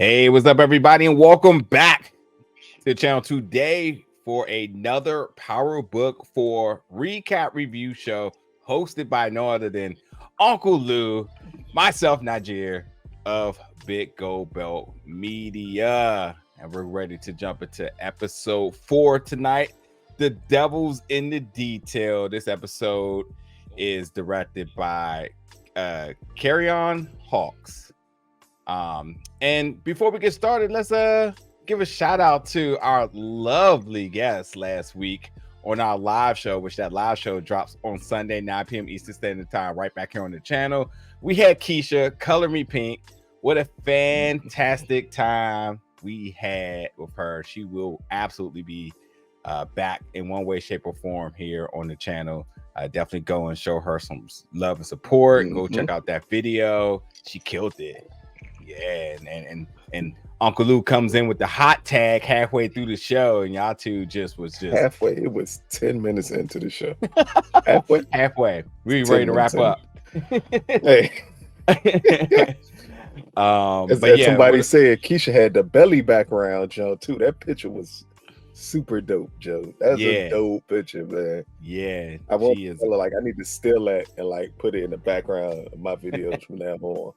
Hey, what's up, everybody, and welcome back to the channel today for another Power Book 4 recap review show hosted by no other than Uncle Lou, myself, Najir of Big Gold Belt Media. And we're ready to jump into episode 4 tonight. The Devil's in the Detail. This episode is directed by Kieron Hawks. And before we get started, let's give a shout out to our lovely guest last week on our live show, which that live show drops on Sunday, 9 p.m. Eastern Standard Time, right back here on the channel. We had Keisha, Color Me Pink. What a fantastic time we had with her. She will absolutely be back in one way, shape, or form here on the channel. Definitely go and show her some love and support. Go check out that video. She killed it. Yeah, and Uncle Lou comes in with the hot tag halfway through the show, and y'all two was halfway. It was 10 minutes into the show. halfway. We ready to wrap up. Hey, as somebody said, Keisha had the belly background, Joe. Too. That picture was super dope, Joe. That's a dope picture, man. Yeah, I want to tell her, like, I need to steal that and like put it in the background of my videos from now on.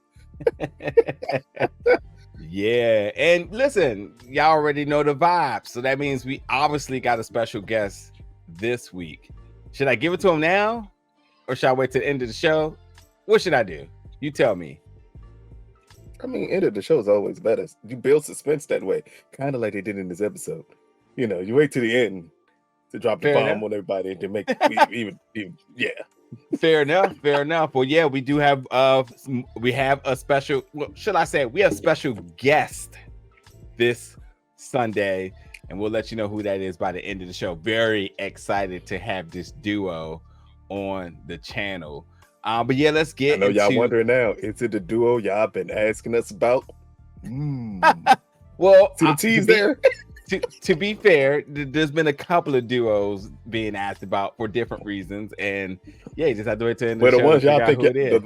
Yeah, and listen, y'all already know the vibe, so that means we obviously got a special guest this week. Should I give it to him now, or should I wait to the end of the show? What should I do? You tell me. I mean, end of the show is always better. You build suspense that way, kind of like they did in this episode. You know, you wait to the end to drop the bomb on everybody to make even yeah. Fair enough. Well, yeah, we do have we have a special, well, should I say, we have a special guest this Sunday, and we'll let you know who that is by the end of the show. Very excited to have this duo on the channel. But yeah, let's get I know y'all wondering now, is it the duo y'all been asking us about? Well, see the tease there? To be fair, there's been a couple of duos being asked about for different reasons, and yeah, you just have to wait to end the show. The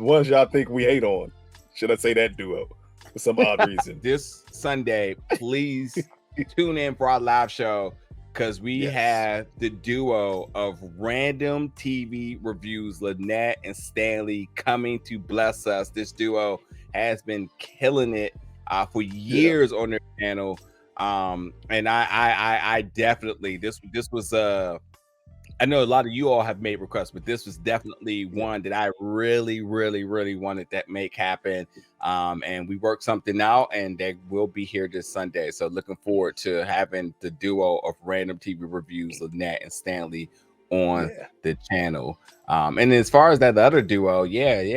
ones y'all think we hate on, should I say that duo for some odd reason? This Sunday, please tune in for our live show, because we have the duo of random TV reviews, Lynette and Stanley, coming to bless us. This duo has been killing it for years on their channel. And I definitely, this was I know a lot of you all have made requests, but this was definitely one that I really wanted to make happen. And we worked something out, and they will be here this Sunday. So looking forward to having the duo of random TV reviews, Lynette and Stanley, on the channel. And as far as that other duo,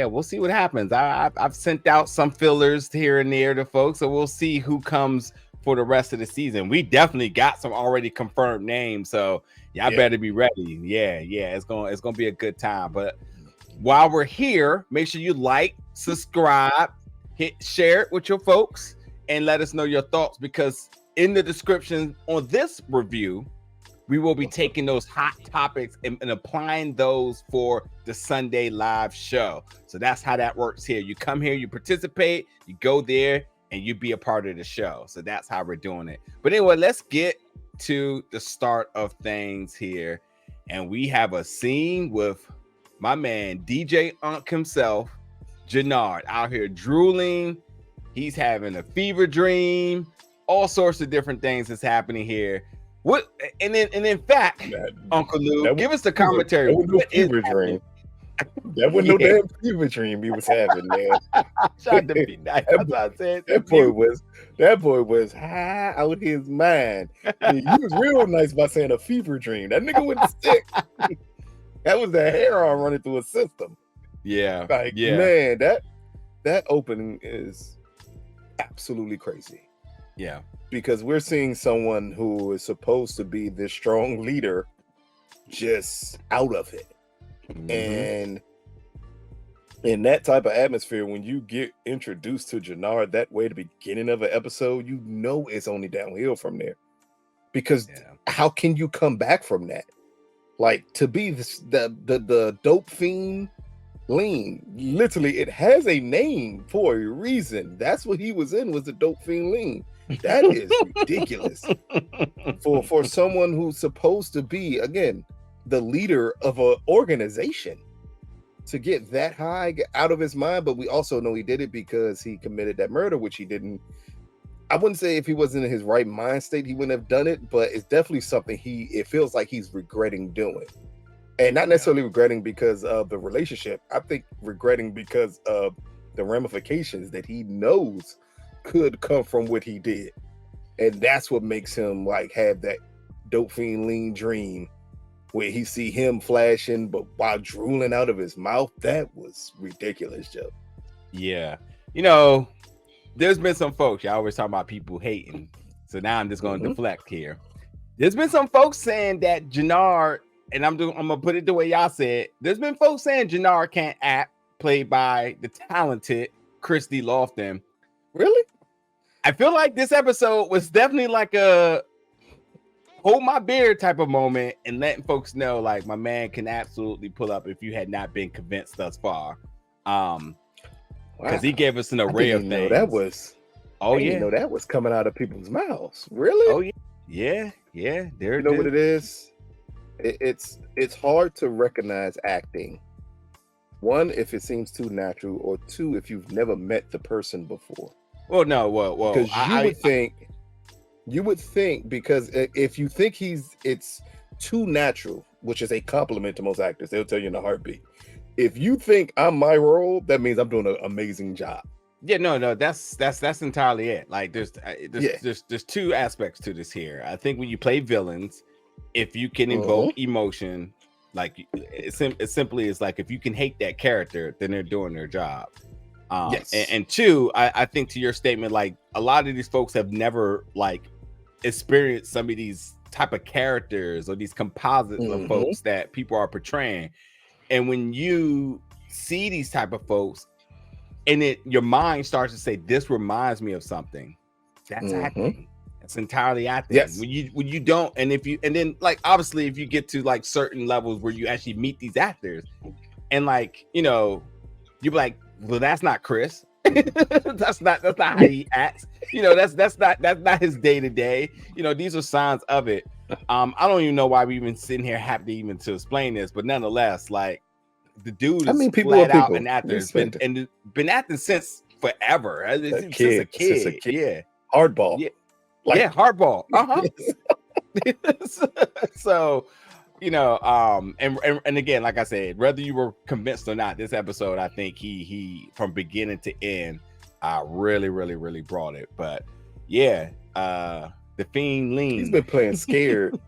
we'll see what happens. I've sent out some fillers here and there to folks, so we'll see who comes for the rest of the season. We definitely got some already confirmed names, so y'all better be ready. It's gonna be a good time. But while we're here, make sure you like, subscribe, share it with your folks, and let us know your thoughts, because in the description on this review, we will be taking those hot topics and applying those for the Sunday live show. So that's how that works here. You come here, you participate, you go there, and you be a part of the show. So that's how we're doing it. But anyway, let's get to the start of things here. And we have a scene with my man, DJ Unk himself, Jenard, out here drooling. He's having a fever dream. All sorts of different things is happening here. What? And in fact, Uncle Lou, give us the commentary. What fever dream? That wasn't no damn fever dream he was having, man. Tried to be nice. That boy was high out his mind. He was real nice by saying a fever dream. That nigga was sick. That was the hair on running through a system. Yeah. Man, that opening is absolutely crazy. Yeah. Because we're seeing someone who is supposed to be this strong leader just out of it. And in that type of atmosphere, when you get introduced to Jenard that way at the beginning of an episode, you know it's only downhill from there. Because how can you come back from that? Like, to be the dope fiend Lean. Literally, it has a name for a reason. That's what he was in, was the dope fiend Lean. That is ridiculous for someone who's supposed to be, again, the leader of an organization, to get that high out of his mind. But we also know he did it because he committed that murder, which he didn't. I wouldn't say if he wasn't in his right mind state, he wouldn't have done it, but it's definitely something it feels like he's regretting doing. And not necessarily regretting because of the relationship. I think regretting because of the ramifications that he knows could come from what he did. And that's what makes him like have that dope fiend Lean dream where he see him flashing, but while drooling out of his mouth. That was ridiculous, Joe. Yeah. You know, there's been some folks, y'all always talk about people hating. So now I'm just going to deflect here. There's been some folks saying that Jenard, and I'm gonna put it the way y'all said. There's been folks saying Jenard can't act, played by the talented Christy Lofton. Really? I feel like this episode was definitely like a hold my beer type of moment and letting folks know, like, my man can absolutely pull up if you had not been convinced thus far. Because he gave us an array of things. That was, that was coming out of people's mouths. Really? Oh yeah. There, you know what it is? It's hard to recognize acting. One, if it seems too natural, or two, if you've never met the person before. Well, no, because you would think because if you think it's too natural, which is a compliment to most actors, they'll tell you in a heartbeat. If you think I'm my role, that means I'm doing an amazing job. Yeah, no, that's entirely it. Like there's two aspects to this here. I think when you play villains, if you can invoke emotion, like it simply is like if you can hate that character, then they're doing their job. Yes. And two, I think to your statement, like a lot of these folks have never like experienced some of these type of characters or these composites of folks that people are portraying. And when you see these type of folks, and your mind starts to say, "This reminds me of something," that's acting. It's entirely acting. Yes. When you don't, and then like obviously if you get to like certain levels where you actually meet these actors, and like you'll be like, well, that's not Chris. that's not how he acts. That's not his day to day. These are signs of it. I don't even know why we even sitting here happy to explain this, but nonetheless, like the dude is flat out an actor. Been acting since forever. Since a kid. Yeah. Hardball. Yeah. Hardball. So, and again, like I said, whether you were convinced or not, this episode, I think he from beginning to end, really, really, really brought it. But yeah, the fiend Lean. He's been playing scared.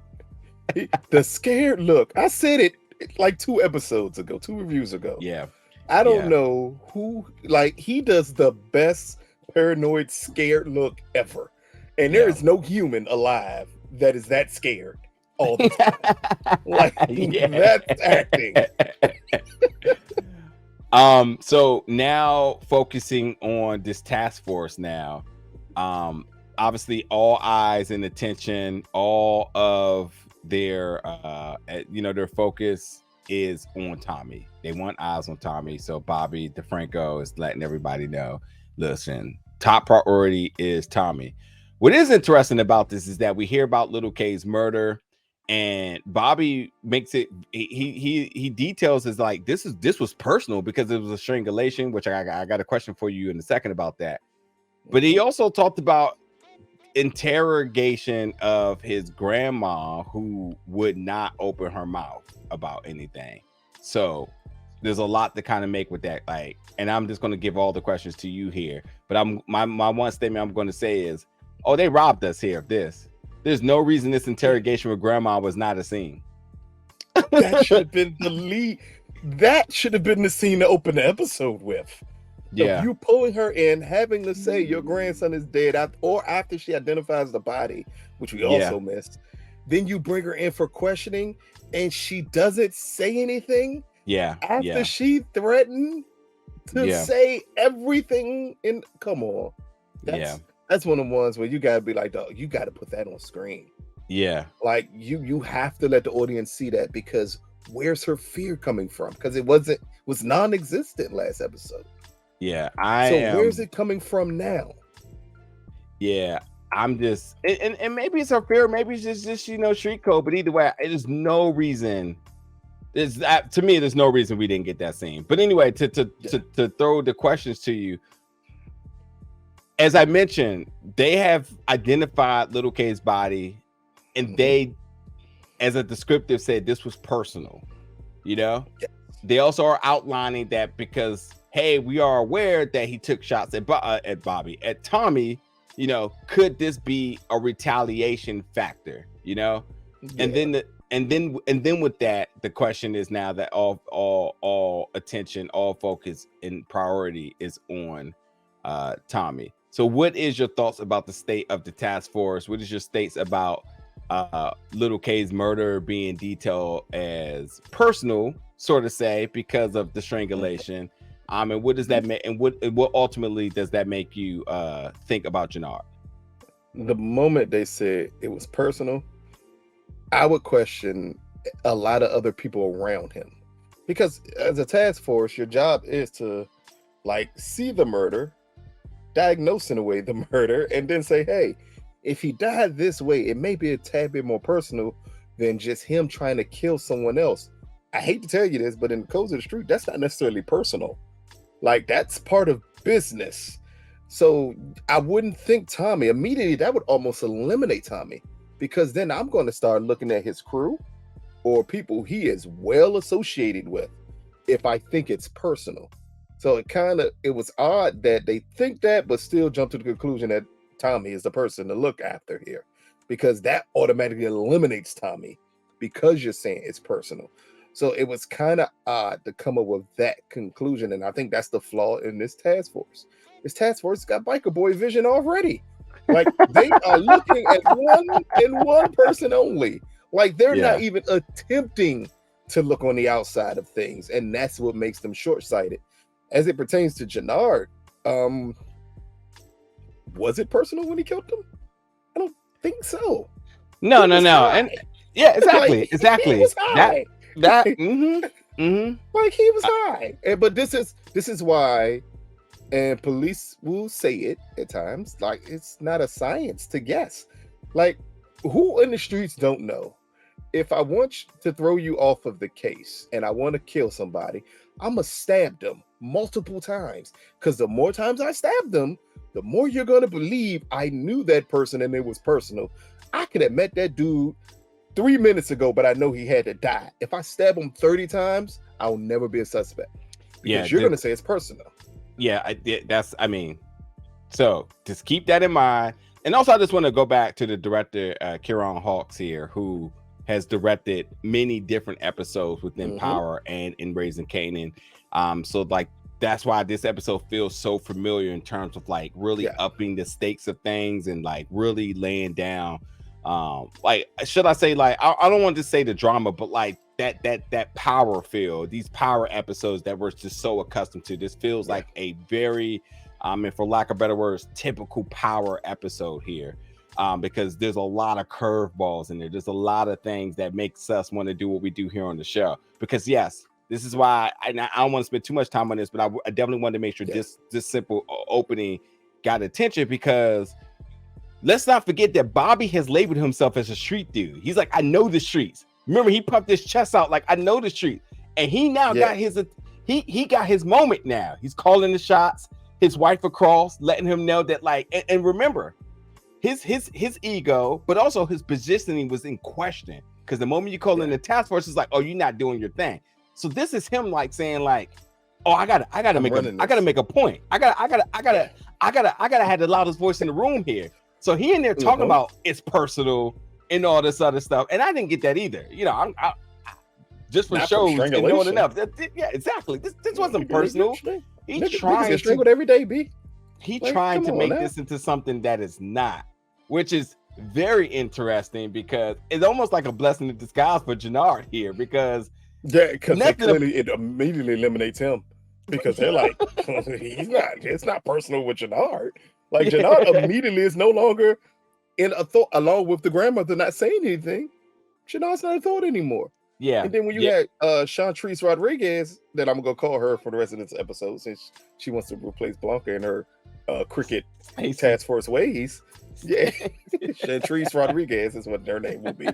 The scared look. I said it like 2 reviews ago. Yeah. I don't know who, like, he does the best paranoid scared look ever. And there is no human alive that is that scared all the time. Like, that's acting. So now focusing on this task force now, obviously all eyes and attention, all of their their focus is on Tommy. They want eyes on Tommy. So Bobby DeFranco is letting everybody know, listen, top priority is Tommy. What is interesting about this is that we hear about Lil K's murder, and Bobby makes it. He details is like this was personal because it was a strangulation, which I got a question for you in a second about that. But he also talked about interrogation of his grandma who would not open her mouth about anything. So there's a lot to kind of make with that. Like, and I'm just going to give all the questions to you here. But my one statement I'm going to say is, oh, they robbed us here of this. There's no reason this interrogation with grandma was not a scene. That should have been the lead. That should have been the scene to open the episode with. Yeah. Of you pulling her in, having to say your grandson is dead, or after she identifies the body, which we also missed. Then you bring her in for questioning, and she doesn't say anything. Yeah. After she threatened to say everything. Come on. That's one of the ones where you gotta be like, dog, you gotta put that on screen. Yeah. Like you have to let the audience see that, because where's her fear coming from? Because it was non-existent last episode. Yeah, where's it coming from now? Yeah, I'm just and maybe it's her fear, maybe it's just street code, but either way, there's no reason. To me, there's no reason we didn't get that scene. But anyway, to throw the questions to you, as I mentioned, they have identified Lil K's body, and they, as a descriptive, said this was personal. They also are outlining that because, hey, we are aware that he took shots at Tommy. Could this be a retaliation factor? And then with that, the question is now that all attention, all focus and priority is on Tommy. So what is your thoughts about the state of the task force? What is your states about Lil K's murder being detailed as personal, sort of say, because of the strangulation? And what does that make, and what ultimately does that make you think about Jenard? The moment they said it was personal, I would question a lot of other people around him, because as a task force, your job is to see the murder, diagnose in a way the murder, and then say, hey, if he died this way, it may be a tad bit more personal than just him trying to kill someone else. I hate to tell you this, but in the codes of the street, that's not necessarily personal. That's part of business. So I wouldn't think Tommy immediately, that would almost eliminate Tommy, because then I'm going to start looking at his crew or people he is well associated with if I think it's personal. So it was odd that they think that, but still jump to the conclusion that Tommy is the person to look after here, because that automatically eliminates Tommy because you're saying it's personal. So it was kind of odd to come up with that conclusion. And I think that's the flaw in this task force. This task force got biker boy vision already. They are looking at one person only. They're not even attempting to look on the outside of things. And that's what makes them short-sighted. As it pertains to Jenard, was it personal when he killed them? I don't think so. No. And yeah, exactly. He was high. That he was high. But this is why, and police will say it at times, it's not a science to guess. Who in the streets don't know? If I want to throw you off of the case and I want to kill somebody, I'm gonna stab them multiple times, because the more times I stab them, the more you're gonna believe I knew that person and it was personal. I could have met that dude 3 minutes ago, but I know he had to die. If I stab him 30 times, I'll never be a suspect. Because you're going to say it's personal. Yeah, so just keep that in mind. And also, I just want to go back to the director, Kieron Hawks here, who has directed many different episodes within Power and in Raising Kanan. So that's why this episode feels so familiar in terms of really upping the stakes of things and really laying down should I say I don't want to say the drama, but that power feel, these power episodes that we're just so accustomed to. This feels like a very and for lack of better words, typical Power episode here, because there's a lot of curveballs in there. There's a lot of things that makes us want to do what we do here on the show, because yes, this is why I don't want to spend too much time on this, but I definitely wanted to make sure this simple opening got attention, because let's not forget that Bobby has labeled himself as a street dude. He's like, I know the streets. Remember, he puffed his chest out I know the street. And he now got his he got his moment now. He's calling the shots, his wife across, letting him know that and remember, his ego, but also his positioning was in question. Because the moment you call in the task force, it's oh, you're not doing your thing. So this is him saying oh, I gotta make a point. I gotta have the loudest voice in the room here. So he in there talking about it's personal and all this other stuff, and I didn't get that either. I just for shows and knowing enough. Yeah, exactly. This wasn't personal. He's trying to strangled every day, B. He trying to make this into something that is not, which is very interesting, because it's almost like a blessing in disguise for Jenard here, because it immediately eliminates him, because they're it's not personal with Jenard. Jenard immediately is no longer in a thought, along with the grandmother not saying anything. Jenard's not a thought anymore. Yeah. And then when you had Chantrice Rodriguez, that I'm gonna call her for the rest of this episode since she wants to replace Blanca in her cricket task force ways. Yeah, Chantrice Rodriguez is what their name will be.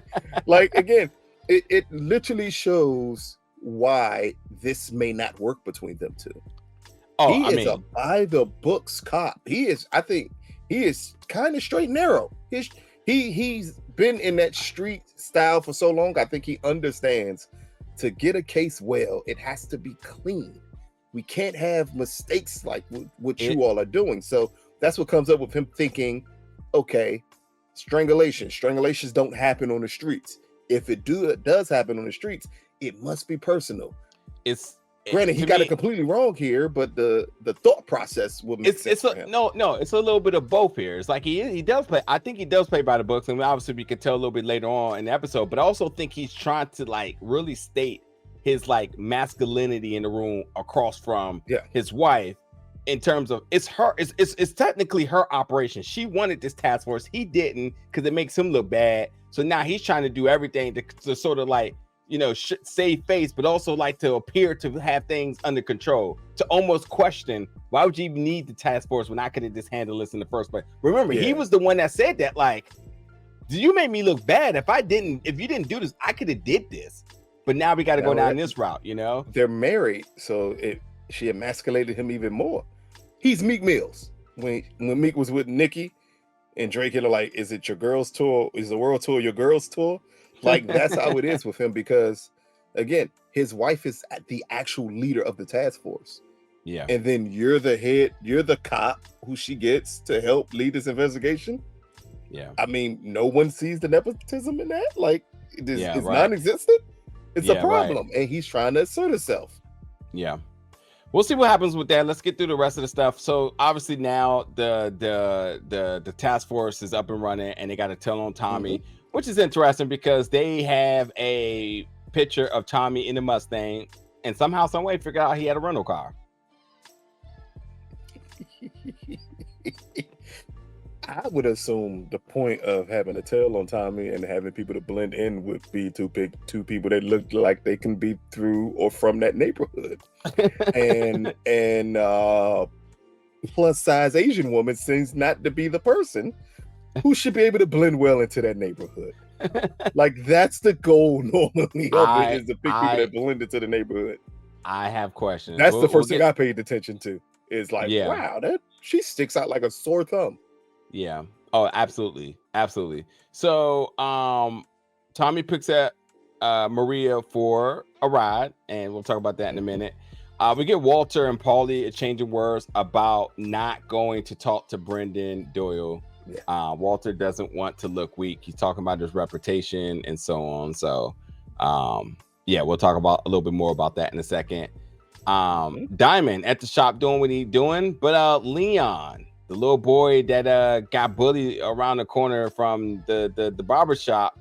Like, again, it literally shows why this may not work between them two. Oh, He is a by the books cop. I think he is kind of straight and narrow. He's been in that street style for so long. I think he understands to get a case well, it has to be clean. We can't have mistakes like what you all are doing. So that's what comes up with him thinking, okay, strangulations don't happen on the streets. If it does happen on the streets, it must be personal. Granted, he got it completely wrong here, but the thought process will make sense for him. No, it's a little bit of both here. It's like he does play. I think he does play by the books, and obviously we could tell a little bit later on in the episode. But I also think he's trying to like really state his like masculinity in the room across from his wife, in terms of it's technically her operation. She wanted this task force, he didn't, because it makes him look bad. So now he's trying to do everything to sort of like, you know, save face, but also like to appear to have things under control, to almost question, why would you even need the task force when I could have just handled this in the first place? Remember, he was the one that said that, like, you made me look bad. If you didn't do this, I could have did this. But now we got to go down this route, you know? They're married, so she emasculated him even more. He's Meek Mills. When Meek was with Nikki and Drake, and like, is it your girls' tour? Is the world tour your girls' tour? Like, that's how it is with him, because again, his wife is the actual leader of the task force. Yeah. And then you're the head, you're the cop who she gets to help lead this investigation. Yeah. I mean, no one sees the nepotism in that. Like, it's non-existent. It's a problem. Right. And he's trying to assert himself. Yeah. We'll see what happens with that. Let's get through the rest of the stuff. So obviously now the task force is up and running, and they got to tell on Tommy, which is interesting because they have a picture of Tommy in the Mustang, and somehow, some way, figure out he had a rental car. I would assume the point of having a tail on Tommy and having people to blend in would be to pick two people that look like they can be through or from that neighborhood. and plus size Asian woman seems not to be the person who should be able to blend well into that neighborhood. Like, that's the goal normally is to pick people that blend into the neighborhood. I have questions. That's the first thing I paid attention to. Is like, wow, that she sticks out like a sore thumb. Yeah. Oh, absolutely. Absolutely. So Tommy picks up Mireya for a ride, and we'll talk about that in a minute. We get Walter and Paulie exchanging words about not going to talk to Brendan Doyle. Yeah. Walter doesn't want to look weak. He's talking about his reputation and so on. So we'll talk about a little bit more about that in a second. Diamond at the shop doing what he's doing, but Leon, the little boy that got bullied around the corner from the barber shop,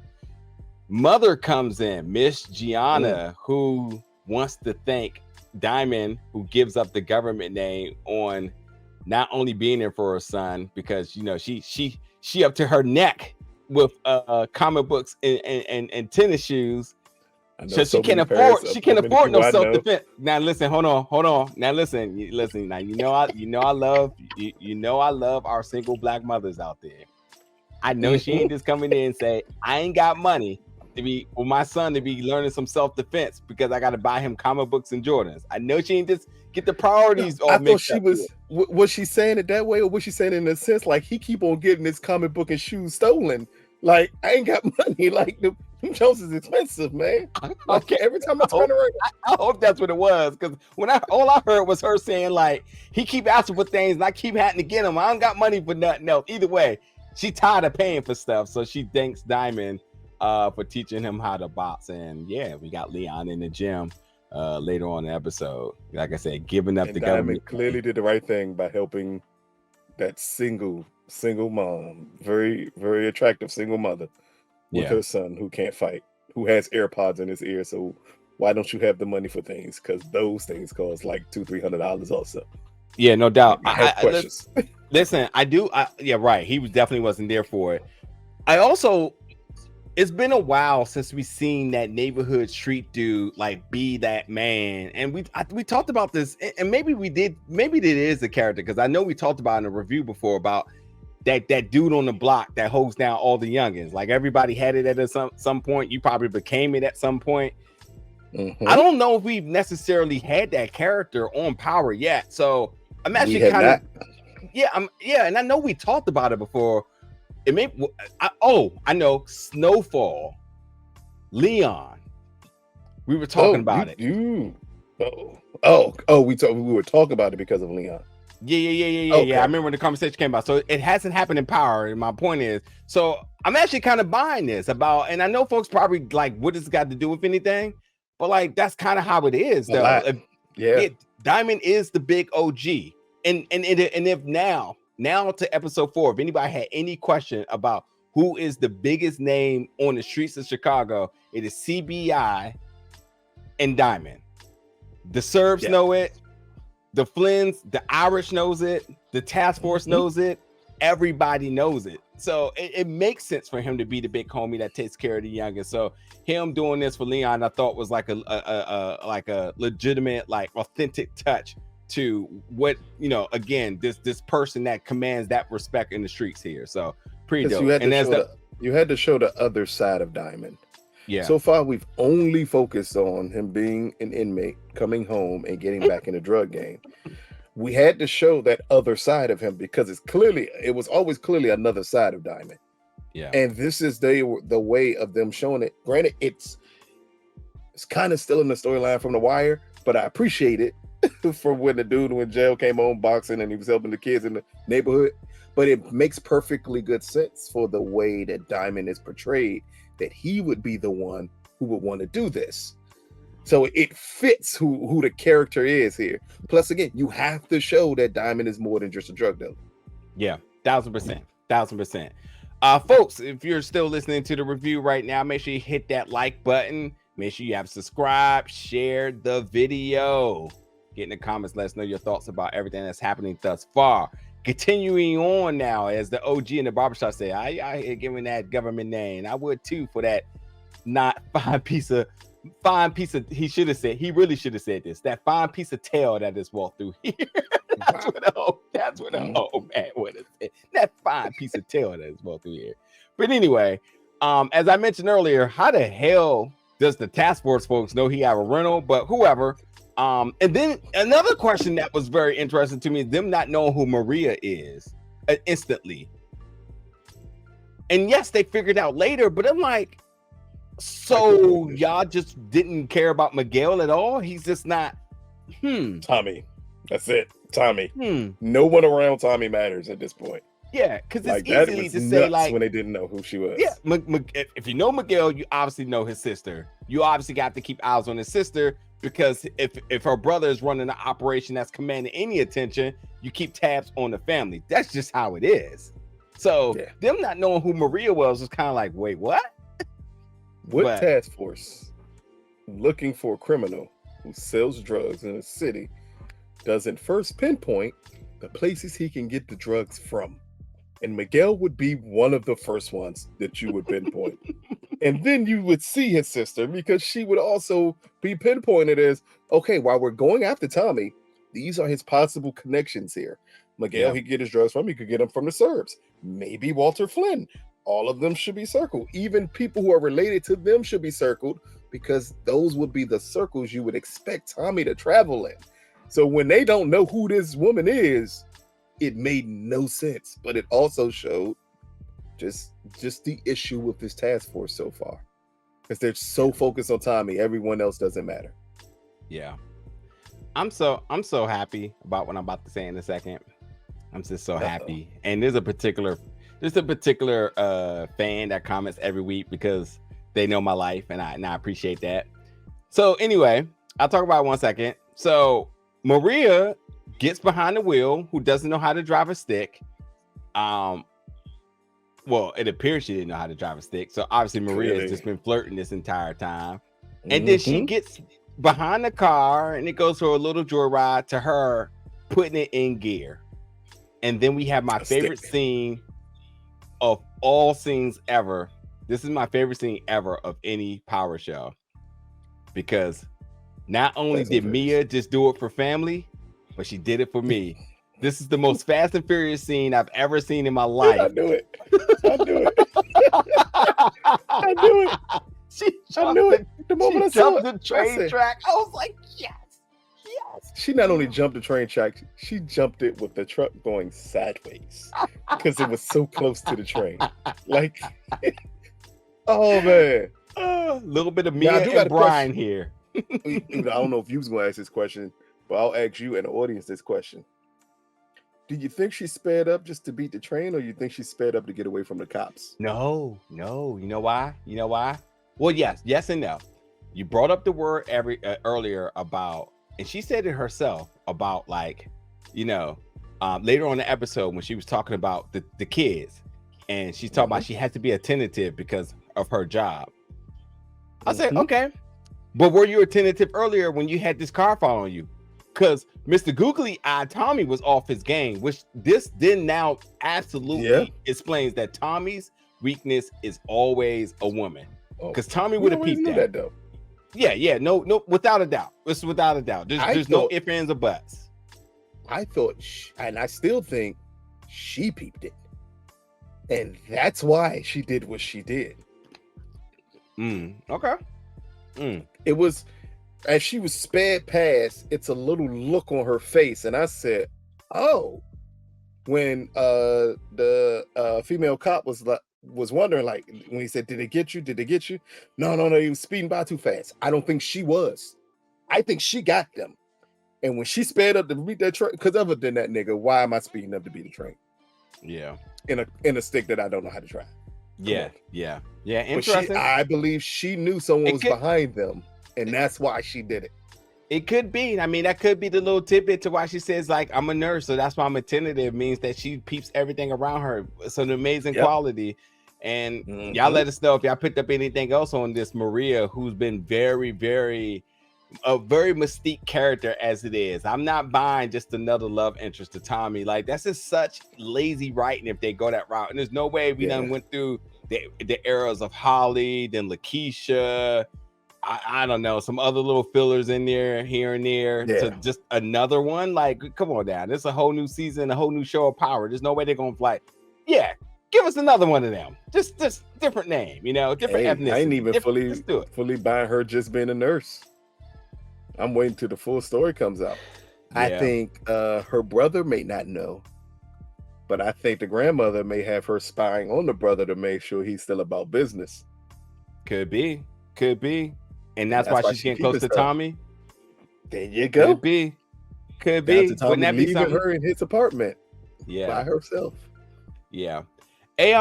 mother comes in, Miss Gianna, who wants to thank Diamond, who gives up the government name on not only being there for her son, because you know she up to her neck with comic books and tennis shoes. So she can't afford no self-defense. Now listen, hold on. Now listen. Now I love our single black mothers out there. I know she ain't just coming in and say, I ain't got money to be for my son to be learning some self-defense because I got to buy him comic books and Jordans. I know she ain't just get the priorities all mixed up. Was she saying it that way, or was she saying it in a sense like he keep on getting his comic book and shoes stolen? Like, I ain't got money. Like, the Jones is expensive, man. Like, every time I turn around, I hope that's what it was, because all I heard was her saying like he keep asking for things and I keep having to get them. I don't got money for nothing else. Either way, she tired of paying for stuff, so she thanks Diamond for teaching him how to box. And we got Leon in the gym later on in the episode. Like I said, giving up the government. Clearly did the right thing by helping that single mom, very, very attractive single mother with her son who can't fight, who has AirPods in his ear. So why don't you have the money for things? Because those things cost like $200-300 also. Yeah, no doubt. Listen, I do. Right. He definitely wasn't there for it. I also, it's been a while since we seen that neighborhood street dude like be that man, and we talked about this, and maybe it is a character, because I know we talked about in a review before about that dude on the block that holds down all the youngins. Like everybody had it at some point. You probably became it at some point. I don't know if we've necessarily had that character on Power yet, so I'm actually kind of and I know we talked about it before. It may I know Snowfall, Leon. We were talking about it. We were talking about it because of Leon. Yeah. I remember when the conversation came about. So it hasn't happened in Power. And my point is, so I'm actually kind of buying this about, and I know folks probably like, what does it got to do with anything? But like, that's kind of how it is, though. Diamond is the big OG, and if now to episode 4, if anybody had any question about who is the biggest name on the streets of Chicago, it is CBI and Diamond. The Serbs know it. The Flynn's, the Irish knows it. The task force knows it. Everybody knows it. So it makes sense for him to be the big homie that takes care of the youngest. So him doing this for Leon, I thought was like a legitimate, like authentic touch to what, again, this person that commands that respect in the streets here. So pretty dope. You had to show the other side of Diamond. Yeah. So far, we've only focused on him being an inmate, coming home, and getting back in the drug game. We had to show that other side of him because it was always clearly another side of Diamond. Yeah. And this is the way of them showing it. Granted, it's kind of still in the storyline from The Wire, but I appreciate it for when the dude in jail came home boxing and he was helping the kids in the neighborhood. But it makes perfectly good sense for the way that Diamond is portrayed, that he would be the one who would want to do this. So it fits who the character is here. Plus, again, you have to show that Diamond is more than just a drug dealer. Yeah, 1000%. Folks, if you're still listening to the review right now, make sure you hit that like button. Make sure you have subscribed, share the video. Get in the comments, let us know your thoughts about everything that's happening thus far. Continuing on now, as the OG in the barbershop say, I hear giving that government name. I would too for that not fine piece of, he really should have said this, that fine piece of tail that just walked through here. That's what the old man would have said. That fine piece of tail that just walked through here. But anyway, as I mentioned earlier, how the hell does the task force folks know he have a rental? But whoever. And then another question that was very interesting to me is them not knowing who Mireya is instantly. And yes, they figured out later, but I'm like, so y'all just didn't care about McCoule at all? He's just not. Tommy. That's it. Tommy. No one around Tommy matters at this point. Yeah, because it's like, easy to say, like, when they didn't know who she was. Yeah, if you know McCoule, you obviously know his sister. You obviously got to keep eyes on his sister, because if her brother is running an operation that's commanding any attention, you keep tabs on the family. That's just how it is. So them not knowing who Mireya was kind of like, wait, what? What task force looking for a criminal who sells drugs in a city doesn't first pinpoint the places he can get the drugs from? And McCoule would be one of the first ones that you would pinpoint. And then you would see his sister, because she would also be pinpointed as, okay, while we're going after Tommy, these are his possible connections here. McCoule, he could get his drugs from, he could get them from the Serbs. Maybe Walter Flynn. All of them should be circled. Even people who are related to them should be circled, because those would be the circles you would expect Tommy to travel in. So when they don't know who this woman is, it made no sense. But it also showed just the issue with this task force so far, because they're so focused on Tommy, everyone else doesn't matter. Yeah, I'm so happy about what I'm about to say in a second. I'm just so happy. And there's a particular fan that comments every week because they know my life, and I appreciate that. So anyway, I'll talk about it 1 second. So Mireya gets behind the wheel, who doesn't know how to drive a stick. Well, it appears she didn't know how to drive a stick. So obviously Mireya has just been flirting this entire time. And then she gets behind the car, and it goes for a little joyride to her putting it in gear. And then we have my favorite scene of all scenes ever This is my favorite scene ever of any Power show, because not only did Mia just do it for family, but she did it for me. This is the most Fast and Furious scene I've ever seen in my life. I knew it. I knew it. I knew it. I knew it. The moment I saw the train track, I was like, yes. She not only jumped the train track, she jumped it with the truck going sideways because it was so close to the train. Like, oh man, a little bit of Mia and Brian here. I don't know if you was going to ask this question, but I'll ask you and the audience this question. Do you think she sped up just to beat the train, or you think she sped up to get away from the cops? No. You know why? Well, yes and no. You brought up the word earlier about, and she said it herself about, like, later on in the episode when she was talking about the kids, and she's talking about she had to be attentive because of her job. I said, okay, but were you attentive earlier when you had this car following you? Because Mr. Googly Eyed Tommy was off his game, which this then now absolutely explains that Tommy's weakness is always a woman. Because Tommy would have peeped that though. Yeah, no, without a doubt. It's without a doubt. There's no ifs, ands, or buts. I thought, and I still think she peeped it. And that's why she did what she did. Okay. It was, as she was sped past, it's a little look on her face. And I said, oh, when the female cop was wondering, like, when he said, did it get you? Did it get you? No, he was speeding by too fast. I don't think she was. I think she got them. And when she sped up to beat that train, because other than that nigga, why am I speeding up to beat a train? Yeah. In a stick that I don't know how to drive. Yeah. Interesting. I believe she knew someone was behind them, and that's why she did it. It could be. I mean, that could be the little tidbit to why she says, like, I'm a nurse, so that's why I'm attentive. Means that she peeps everything around her. It's an amazing quality. And y'all let us know if y'all picked up anything else on this Mireya, who's been very, very, a very mystique character as it is. I'm not buying just another love interest to Tommy. Like, that's just such lazy writing if they go that route. And there's no way we done went through the eras of Holly, then Lakeisha, I don't know, some other little fillers in there here and there to just another one. Like, come on down. This is a whole new season, a whole new show of Power. There's no way they're gonna give us another one of them. Just different name, different ethnicity. I ain't even fully buying her just being a nurse. I'm waiting till the full story comes out. I think her brother may not know, but I think the grandmother may have her spying on the brother to make sure he's still about business. Could be. And that's why she's getting close to Tommy. There you go. Could be. Wouldn't that be something? Her in his apartment. By herself. Yeah. Hey,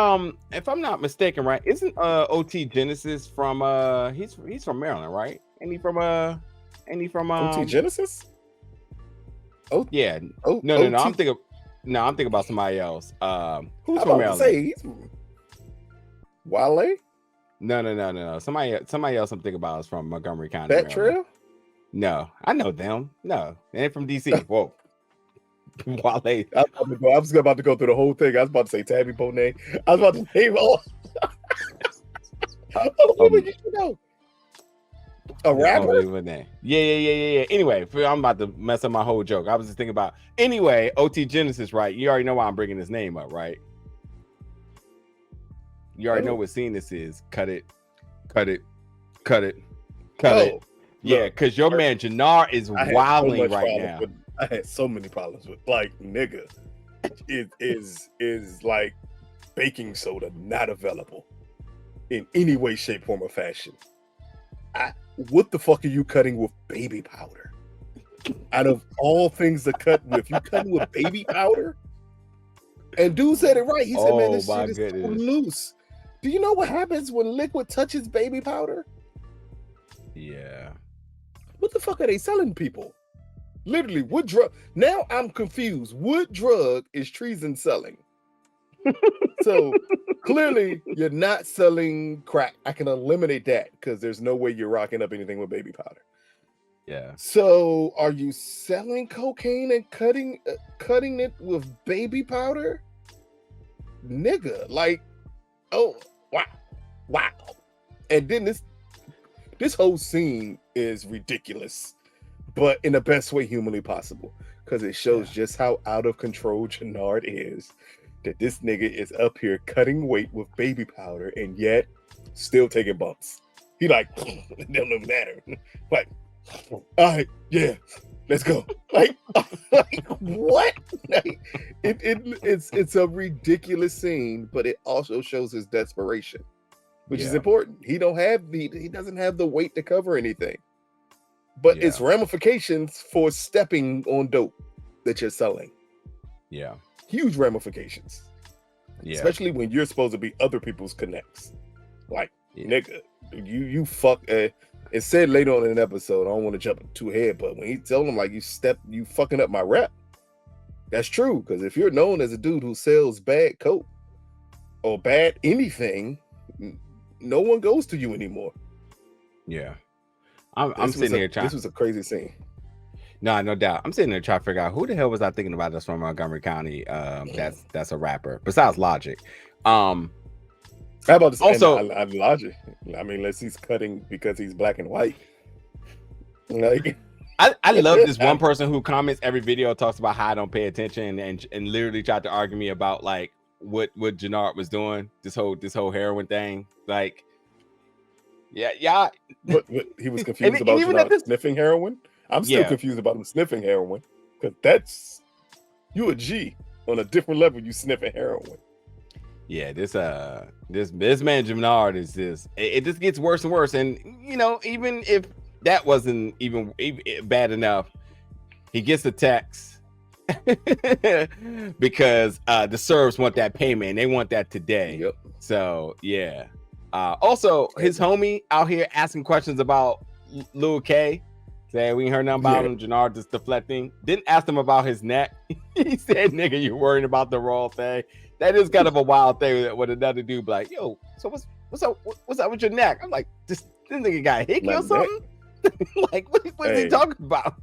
if I'm not mistaken, right? Isn't OT Genesis from he's from Maryland, right? And he from OT Genesis? Oh yeah. No. I'm thinking about somebody else. Who's from Maryland? He's from Wale? No. Somebody else I'm thinking about is from Montgomery County. That Trail? No, I know them. No, they ain't from DC. Whoa. Wale. I was about to go through the whole thing. I was about to say Tabby Bonet. I was about to name all. You know. A rapper? Yeah. Anyway, I'm about to mess up my whole joke. I was just thinking about, anyway, OT Genesis, right? You already know why I'm bringing his name up, right? You already know what scene this is. Cut it. Yeah, because your man Jenard is wilding right now. I had so many problems with, like, nigga, it is like baking soda not available in any way, shape, form, or fashion. What the fuck are you cutting with baby powder? Out of all things to cut with, you cutting with baby powder? And dude said it right. He said, man, this shit is so loose. Do you know what happens when liquid touches baby powder? Yeah. What the fuck are they selling people? Literally, what drug? Now I'm confused. What drug is treason selling? So clearly you're not selling crack. I can eliminate that because there's no way you're rocking up anything with baby powder. Yeah. So are you selling cocaine and cutting it with baby powder? Nigga, like, oh wow. wow. And then this whole scene is ridiculous, but in the best way humanly possible, because it shows just how out of control Jenard is. That this nigga is up here cutting weight with baby powder and yet still taking bumps. He like, it don't even matter. Like, all right, yeah, let's go. Like what? Like, it's a ridiculous scene, but it also shows his desperation, which is important. He doesn't have the weight to cover anything, but it's ramifications for stepping on dope that you're selling. Yeah. Huge ramifications. Yeah. Especially when you're supposed to be other people's connects. Like, nigga, you fuck. It said later on in an episode, I don't want to jump too ahead, but when he told him, like, you fucking up my rep. That's true, because if you're known as a dude who sells bad coke or bad anything, no one goes to you anymore. Yeah. I'm sitting here trying. This was a crazy scene. No doubt. I'm sitting there trying to figure out who the hell was I thinking about that's from Montgomery County. That's a rapper besides Logic. How about this? Also, Logic. I mean, unless he's cutting because he's black and white. Like, I love this one person who comments every video, talks about how I don't pay attention, and literally tried to argue me about like what Jenard was doing. This whole heroin thing. Like, yeah. But he was confused about Jenard sniffing heroin. I'm still confused about him sniffing heroin, because you a G on a different level. You sniffing heroin. Yeah, this man Jenard is it just gets worse and worse. And even if that wasn't even bad enough, he gets a text because the Serbs want that payment. And they want that today. Yep. So yeah. Also, his homie out here asking questions about Lil K. Saying we ain't heard nothing about him. Jenard just deflecting. Didn't ask him about his neck. He said, "Nigga, you're worrying about the wrong thing." That is kind of a wild thing. With another dude, be like, "Yo, so what's up? What's up with your neck?" I'm like, this nigga got a hickey or something. Like, what is he talking about?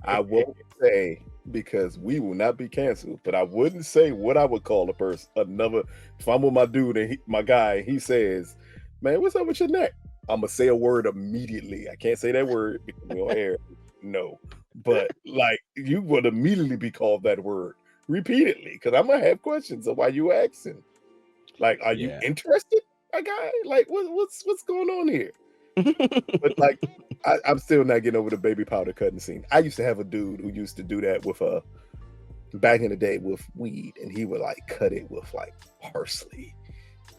I won't say, because we will not be canceled, but I wouldn't say what I would call a person. If I'm with my dude and my guy, he says, "Man, what's up with your neck?" I'm gonna say a word immediately. I can't say that word because we're on air. No, but like, you would immediately be called that word repeatedly, because I'm gonna have questions of why you asking. Like, are you interested, my guy? Like, what's going on here? But like, I'm still not getting over the baby powder cutting scene. I used to have a dude who used to do that with back in the day with weed, and he would like cut it with like parsley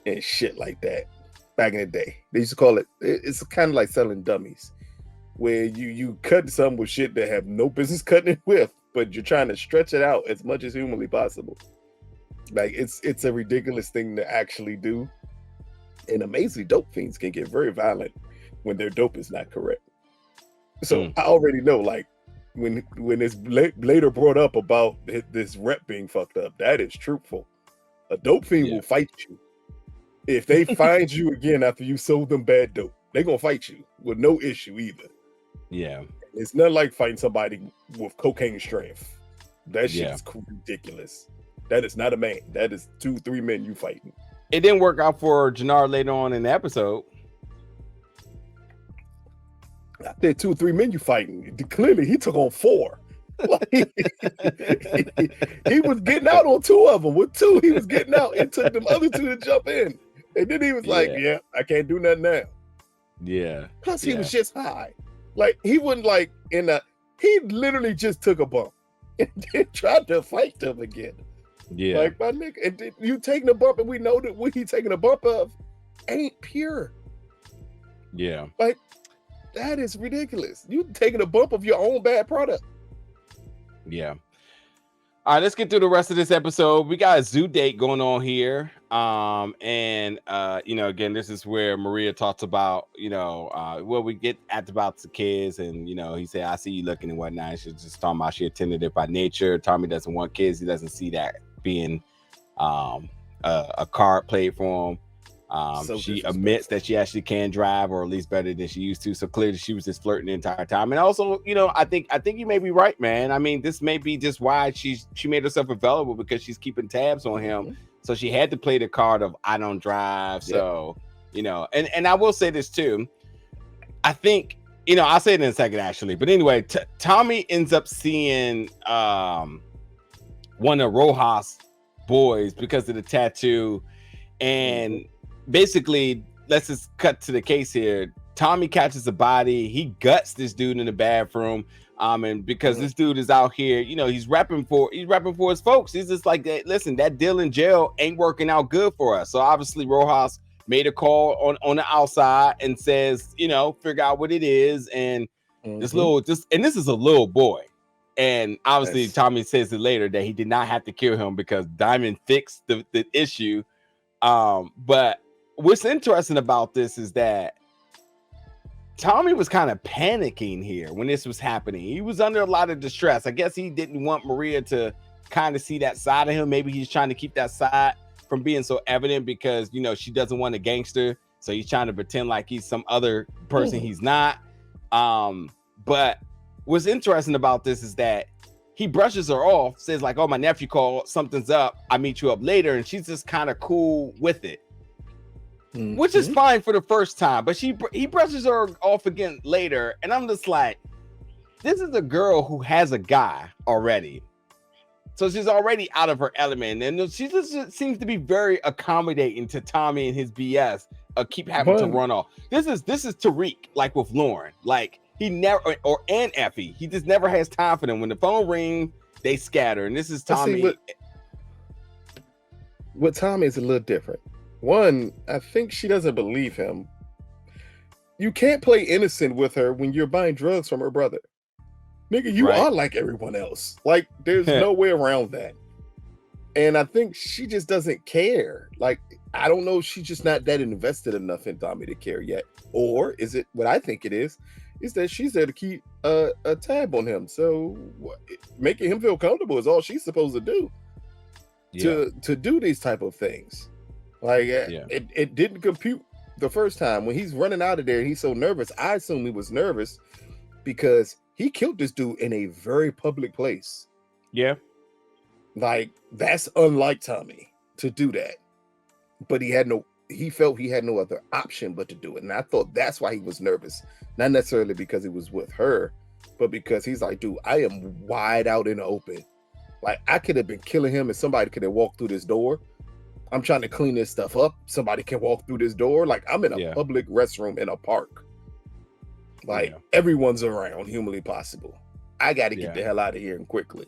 and shit like that. Back in the day, they used to call it's kind of like selling dummies, where you cut some with shit that have no business cutting it with, but you're trying to stretch it out as much as humanly possible. Like, it's a ridiculous thing to actually do, and amazingly, dope fiends can get very violent when their dope is not correct. So I already know, like, when it's later brought up about this rep being fucked up, that is truthful. A dope fiend will fight you. If they find you again after you sold them bad dope, they're gonna fight you with no issue either. Yeah. It's not like fighting somebody with cocaine strength. That shit is ridiculous. That is not a man. That is 2-3 men you fighting. It didn't work out for Jenard later on in the episode. I said 2 or 3 men you fighting. Clearly, he took on 4. He was getting out on 2 of them. With 2, he was getting out and took them other 2 to jump in. And then he was like, "Yeah, I can't do nothing now." Yeah. Plus, he was just high. Like, he wasn't like he literally just took a bump and then tried to fight them again. Yeah. Like, my nigga, and you taking a bump, and we know that what he taking a bump of ain't pure. Yeah. Like, that is ridiculous. You taking a bump of your own bad product. Yeah. All right, let's get through the rest of this episode. We got a zoo date going on here. Again, this is where Mireya talks about, we get asked about the kids, and he said, "I see you looking and whatnot." She's just talking about she's tentative by nature. Tommy doesn't want kids. He doesn't see that being a card played for him. She admits that she actually can drive, or at least better than she used to. So clearly she was just flirting the entire time. And also, I think you may be right, man. I mean, this may be just why she made herself available, because she's keeping tabs on him. So she had to play the card of I don't drive. So you know. And I will say this too. I think, you know, I'll say it in a second actually. But anyway, Tommy ends up seeing one of Rojas' boys because of the tattoo. And basically, let's just cut to the case here. Tommy catches a body. He guts this dude in the bathroom. And because this dude is out here, you know, he's repping for his folks. He's just like, listen, that deal in jail ain't working out good for us. So obviously Rojas made a call on the outside and says, you know, figure out what it is. And this is a little boy. And obviously Tommy says it later that he did not have to kill him because Diamond fixed the issue. But what's interesting about this is that Tommy was kind of panicking here when this was happening. He was under a lot of distress. I guess he didn't want Mireya to kind of see that side of him. Maybe he's trying to keep that side from being so evident because, you know, she doesn't want a gangster. So he's trying to pretend like he's some other person he's not. But what's interesting about this is that he brushes her off, says like, oh, my nephew called, something's up. I'll meet you up later. And she's just kind of cool with it. Which is fine for the first time, but he brushes her off again later, and I'm just like, this is a girl who has a guy already, so she's already out of her element, and she just seems to be very accommodating to Tommy and his BS. Keep having to run off. This is Tariq, like with Lauren, like he never and Effie, he just never has time for them. When the phone rings, they scatter, and this is Tommy. What Tommy is a little different. One, I think she doesn't believe him. You can't play innocent with her when you're buying drugs from her brother. Nigga, you are like everyone else. Like, there's no way around that. And I think she just doesn't care. Like, I don't know, she's just not that invested enough in Tommy to care yet. Or is it, what I think it is that she's there to keep a tab on him. So making him feel comfortable is all she's supposed to do. To do these type of things. Like it didn't compute the first time when he's running out of there and he's so nervous. I assume he was nervous because he killed this dude in a very public place. Yeah. Like that's unlike Tommy to do that. But he felt he had no other option but to do it. And I thought that's why he was nervous. Not necessarily because he was with her, but because he's like, dude, I am wide out in the open. Like I could have been killing him and somebody could have walked through this door. I'm trying to clean this stuff up. Somebody can walk through this door. Like I'm in a public restroom in a park. Like everyone's around, humanly possible. I got to get the hell out of here and quickly.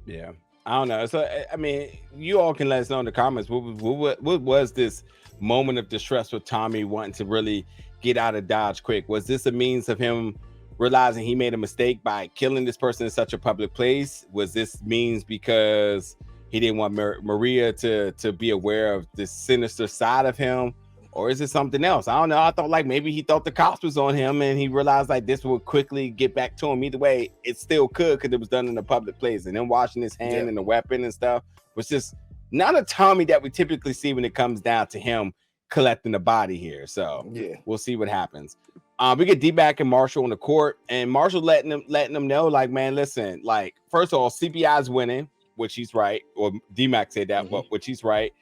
Yeah, I don't know. So I mean, you all can let us know in the comments what was this moment of distress with Tommy wanting to really get out of Dodge quick? Was this a means of him realizing he made a mistake by killing this person in such a public place? Was this means because he didn't want Mireya to be aware of this sinister side of him? Or is it something else? I don't know. I thought like maybe he thought the cops was on him and he realized like this would quickly get back to him. Either way, it still could because it was done in a public place. And then washing his hand and the weapon and stuff was just not a Tommy that we typically see when it comes down to him collecting the body here. So we'll see what happens. We get D-Mac and Marshall on the court, and Marshall letting them know, like, man, listen, like, first of all, CPI's winning, which he's right, or D-Mac said that, but which he's right.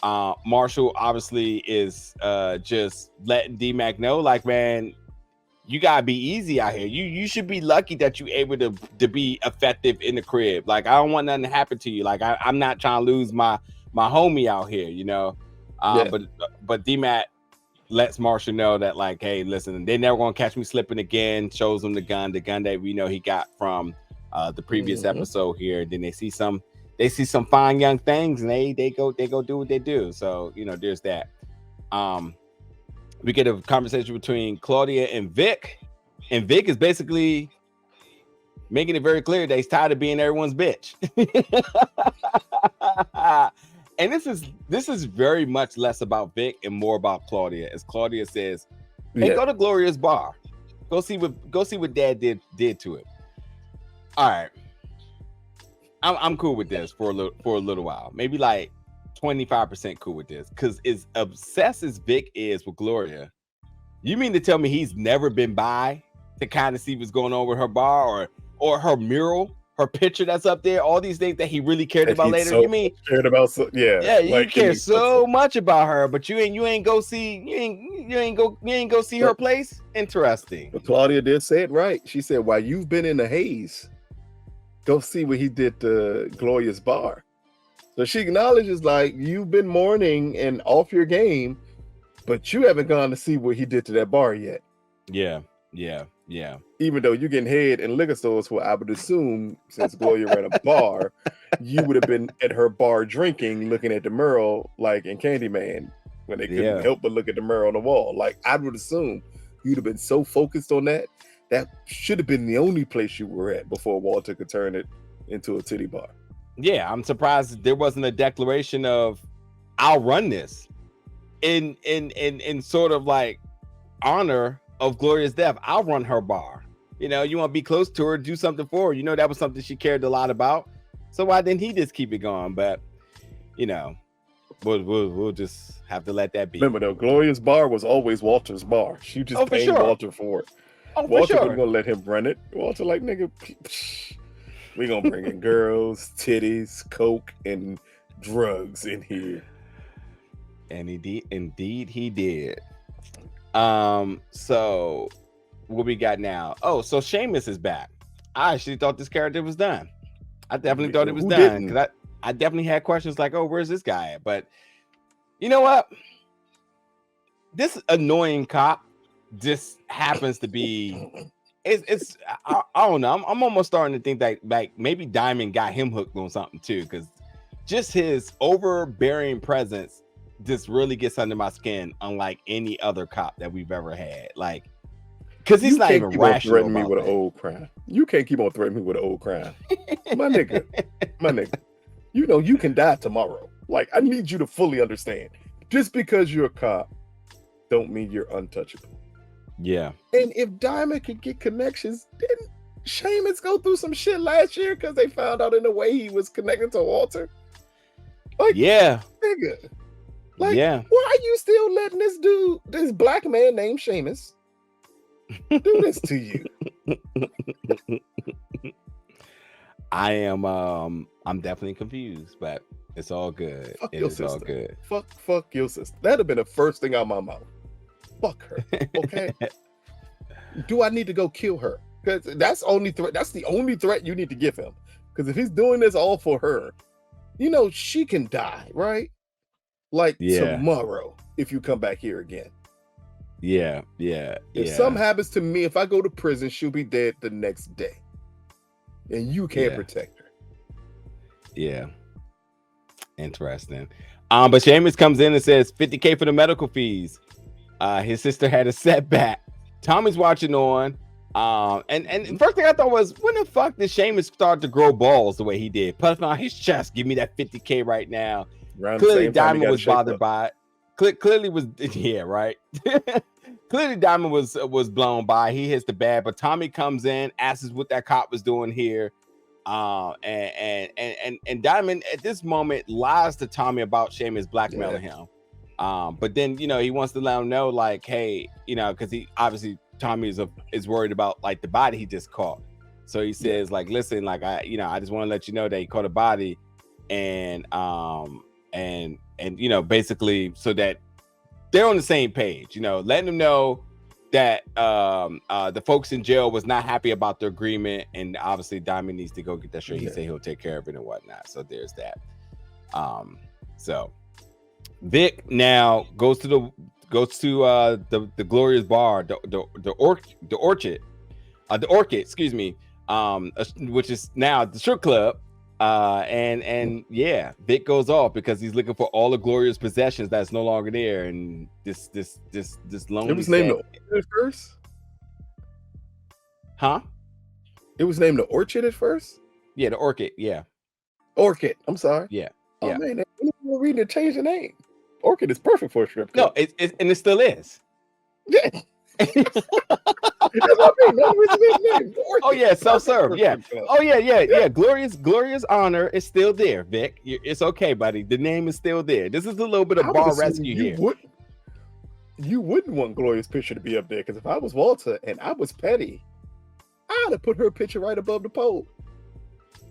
Marshall obviously is just letting D-Mac know, like, man, you gotta be easy out here. You should be lucky that you're able to be effective in the crib. Like, I don't want nothing to happen to you. Like, I'm not trying to lose my homie out here, you know. But D-Mac lets Marshall know that, like, hey, listen, they're never gonna catch me slipping again. Shows him the gun that we know he got from the previous episode here. Then they see some fine young things, and they go do what they do. So, you know, there's that. We get a conversation between Claudia and Vic, and Vic is basically making it very clear that he's tired of being everyone's bitch. And this is very much less about Vic and more about Claudia, as Claudia says, "Hey, go to Gloria's bar. Go see what Dad did to it." All right, I'm cool with this for a little while, maybe like 25% cool with this, because as obsessed as Vic is with Gloria, you mean to tell me he's never been by to kind of see what's going on with her bar or her mural her picture that's up there, all these things that he really cared about later. So you mean cared about? yeah, you care so much about her, but you ain't go see her place. Interesting. But Claudia did say it right. She said, "While you've been in the haze, go see what he did to Gloria's bar." So she acknowledges, like, you've been mourning and off your game, but you haven't gone to see what he did to that bar yet. Yeah. Even though you're getting head in liquor stores, where I would assume, since Gloria ran a bar, you would have been at her bar drinking, looking at the mural, like in Candyman, when they couldn't help but look at the mural on the wall. Like, I would assume you'd have been so focused on that. That should have been the only place you were at before Walter could turn it into a titty bar. Yeah, I'm surprised there wasn't a declaration of I'll run this in sort of like honor of Gloria's death. I'll run her bar. You know, you want to be close to her, do something for her. You know, that was something she cared a lot about. So why didn't he just keep it going? But you know, we'll just have to let that be. Remember though, Gloria's bar was always Walter's bar. She just paid Walter for it. Walter wasn't gonna let him run it. Walter like, nigga, we gonna bring in girls, titties, coke, and drugs in here. And indeed he did. So what we got now? Oh, so Seamus is back. I actually thought this character was done. I definitely thought it was done, because I definitely had questions like, oh, where's this guy at? But you know what? This annoying cop just happens to be I don't know. I'm almost starting to think that like maybe Diamond got him hooked on something too, because just his overbearing presence just really gets under my skin, unlike any other cop that we've ever had. Like, because he's not even rational. Threatening me with an old crime. You can't keep on threatening me with an old crime, my nigga. You know you can die tomorrow. Like, I need you to fully understand. Just because you're a cop, don't mean you're untouchable. Yeah. And if Diamond could get connections, didn't Seamus go through some shit last year because they found out in a way he was connected to Walter? Like, yeah, nigga. Like, why are you still letting this dude, this black man named Seamus, do this to you? I'm definitely confused, but it's all good. It is all good. Fuck your sister. That'd have been the first thing out my mouth. Fuck her. Okay. Do I need to go kill her? Because that's the only threat you need to give him. Because if he's doing this all for her, you know she can die, right? Like tomorrow, if you come back here again. Yeah. If something happens to me, if I go to prison, she'll be dead the next day. And you can't protect her. Yeah. Interesting. But Seamus comes in and says $50K for the medical fees. His sister had a setback. Tommy's watching on. And first thing I thought was, when the fuck did Seamus start to grow balls the way he did? Puffing on his chest, give me that $50K right now. Clearly Diamond was bothered by it. Clearly was right. Clearly Diamond was blown by. He hits the bad, but Tommy comes in, asks what that cop was doing here. And Diamond at this moment lies to Tommy about Seamus blackmailing him. But then, you know, he wants to let him know, like, hey, you know, because he obviously Tommy is worried about like the body he just caught. So he says, like, listen, like, I just want to let you know that he caught a body, and you know, basically so that they're on the same page, you know, letting them know that the folks in jail was not happy about the agreement, and obviously Diamond needs to go get that straight. He said he'll take care of it and whatnot. So there's that. So Vic now goes to the Gloria's bar, the Orchid, excuse me, which is now the strip club. And Vic goes off because he's looking for all of Gloria's possessions that's no longer there, and this lonely. It was named the Orchid at first, huh? It was named the Orchid at first. Yeah, the Orchid. Yeah, Orchid. I'm sorry. Yeah. Oh man, they reading to change the name. Orchid is perfect for a strip club. No, it still is. Yeah. That's what I mean. Oh yeah, self-serve. Yeah. Oh yeah. Gloria's honor is still there, Vic. It's okay, buddy. The name is still there. This is a little bit of bar rescue here. You wouldn't want Gloria's picture to be up there, because if I was Walter and I was petty, I'd have put her picture right above the pole.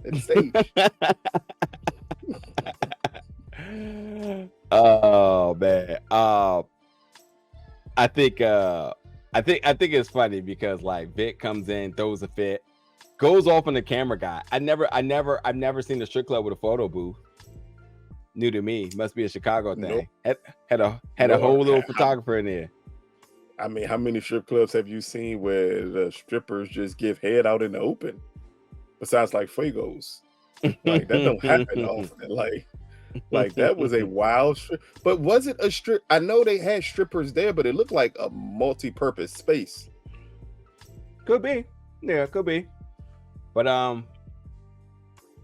at the stage. Oh man. I think it's funny because like Vic comes in, throws a fit, goes off on the camera guy. I've never seen a strip club with a photo booth. New to me. Must be a Chicago thing. Nope. Had a whole little photographer in there. I mean, how many strip clubs have you seen where the strippers just give head out in the open? Besides like Fuegos. Like that don't happen often. Like that was a wild strip. But was it a strip? I know they had strippers there, but it looked like a multi-purpose space. Could be. Yeah, could be. But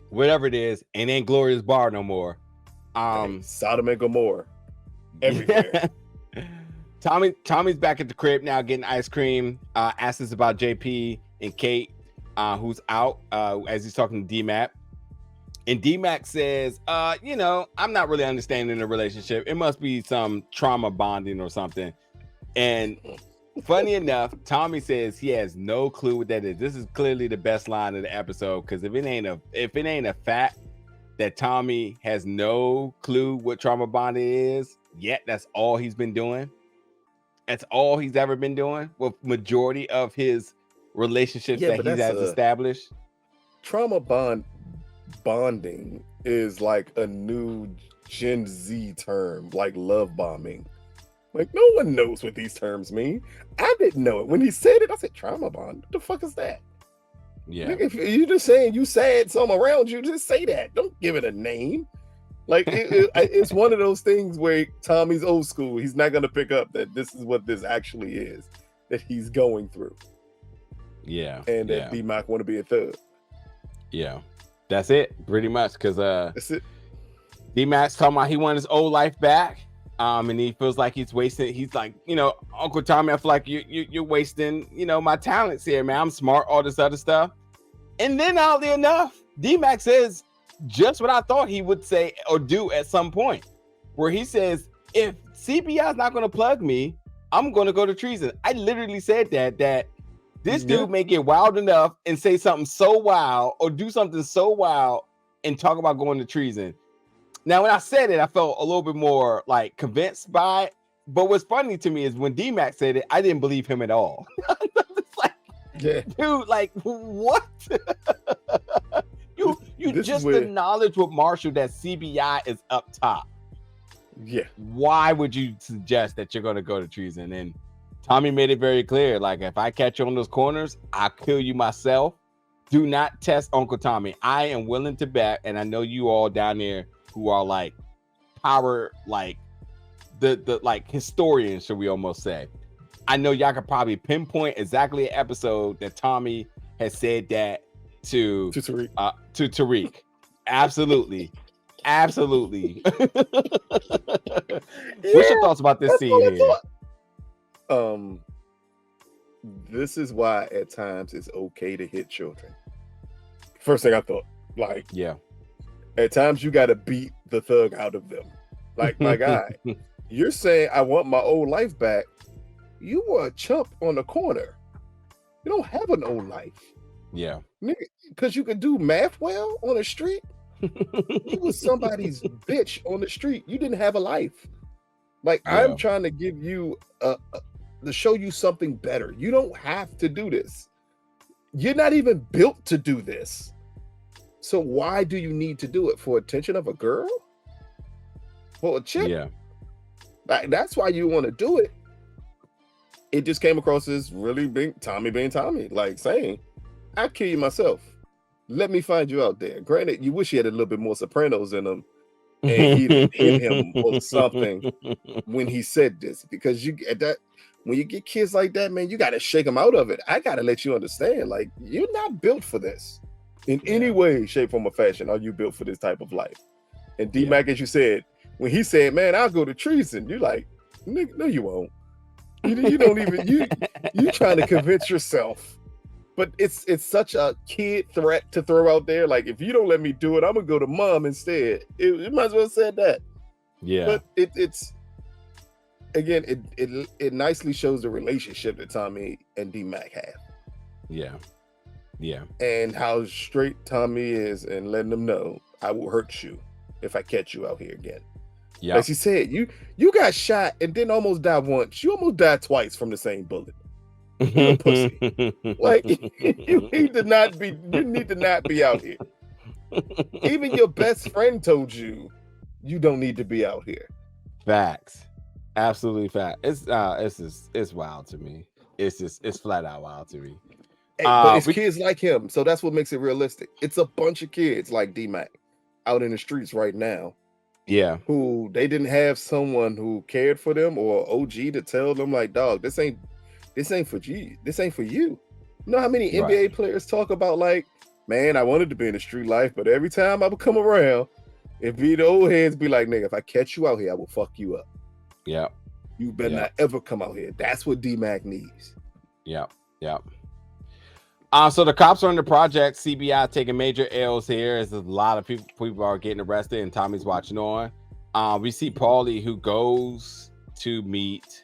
whatever it is, it ain't Gloria's Bar no more. Sodom and Gomorrah. Everywhere. Tommy's back at the crib now getting ice cream. Asks us about JP and Kate, who's out as he's talking to D-Mac. And D-Mac says, I'm not really understanding the relationship. It must be some trauma bonding or something. And funny enough, Tommy says he has no clue what that is. This is clearly the best line of the episode, because if it ain't a fact that Tommy has no clue what trauma bonding is, yet that's all he's been doing. That's all he's ever been doing with majority of his relationships that he has established. Trauma bonding is like a new Gen Z term, like love bombing. Like no one knows what these terms mean. I didn't know it. When he said it, I said trauma bond. What the fuck is that? Yeah. If you're just saying you sad something around you, just say that. Don't give it a name. Like it's one of those things where Tommy's old school. He's not going to pick up that this is what this actually is that he's going through. Yeah. And that D-Mac want to be a thug. Yeah. That's it, pretty much. Because that's it. D-Mac's talking about he wants his old life back. And he feels like he's wasting. He's like, Uncle Tommy, I feel like you're wasting, my talents here, man. I'm smart, all this other stuff. And then oddly enough, D-Mac says just what I thought he would say or do at some point, where he says, if CBI is not going to plug me, I'm going to go to treason. I literally said that this dude may get wild enough and say something so wild or do something so wild and talk about going to treason. Now, when I said it, I felt a little bit more like convinced by it. But what's funny to me is when D-Mac said it, I didn't believe him at all. It's like, dude, like what? you just acknowledge with Marshall that CBI is up top. Yeah. Why would you suggest that you're going to go to treason? And Tommy made it very clear. Like, if I catch you on those corners, I'll kill you myself. Do not test Uncle Tommy. I am willing to bet, and I know you all down there who are like power, like the like historians, should we almost say. I know y'all could probably pinpoint exactly an episode that Tommy has said that to Tariq. Absolutely. Absolutely. What's your thoughts about this scene here? This is why at times it's okay to hit children. First thing I thought, like, at times you got to beat the thug out of them. Like, my guy, you're saying I want my old life back. You were a chump on the corner. You don't have an old life. Yeah. Because you could do math well on the street. You was somebody's bitch on the street. You didn't have a life. Like, I'm trying to give you to show you something better. You don't have to do this. You're not even built to do this. So why do you need to do it? For attention of a girl? For a chick? Yeah. That's why you want to do it. It just came across as really being Tommy, like saying, I'll kill you myself. Let me find you out there. Granted, you wish he had a little bit more Sopranos in him and he'd hit him or something when he said this, because when you get kids like that, man, you got to shake them out of it. I got to let you understand, like, you're not built for this in any way, shape, form, or fashion. Are you built for this type of life? And D-Mac, as you said, when he said, man, I'll go to treason, you're like, no, you won't. You don't even, you trying to convince yourself. But it's such a kid threat to throw out there. Like, if you don't let me do it, I'm gonna go to mom instead. You might as well have said that. Yeah. But it's again, it nicely shows the relationship that Tommy and D-Mac have. Yeah. Yeah. And how straight Tommy is, and letting them know, I will hurt you if I catch you out here again. Yeah. As he said, you got shot and didn't almost die once. You almost died twice from the same bullet. You a pussy. Like you need to not be out here. Even your best friend told you don't need to be out here. Facts. Absolutely fact. It's wild to me. It's flat out wild to me. Hey, but it's kids like him, so that's what makes it realistic. It's a bunch of kids like D-Mac out in the streets right now. Yeah. Who they didn't have someone who cared for them or OG to tell them like, dog, this ain't for you. This ain't for you. You know how many NBA players talk about like, man, I wanted to be in the street life, but every time I would come around, if the old heads be like, nigga, if I catch you out here, I will fuck you up. Yeah. You better not ever come out here. That's what D-Mac needs. Yeah. Yeah. So the cops are in the project. CBI taking major L's here as a lot of people are getting arrested and Tommy's watching on. We see Paulie who goes to meet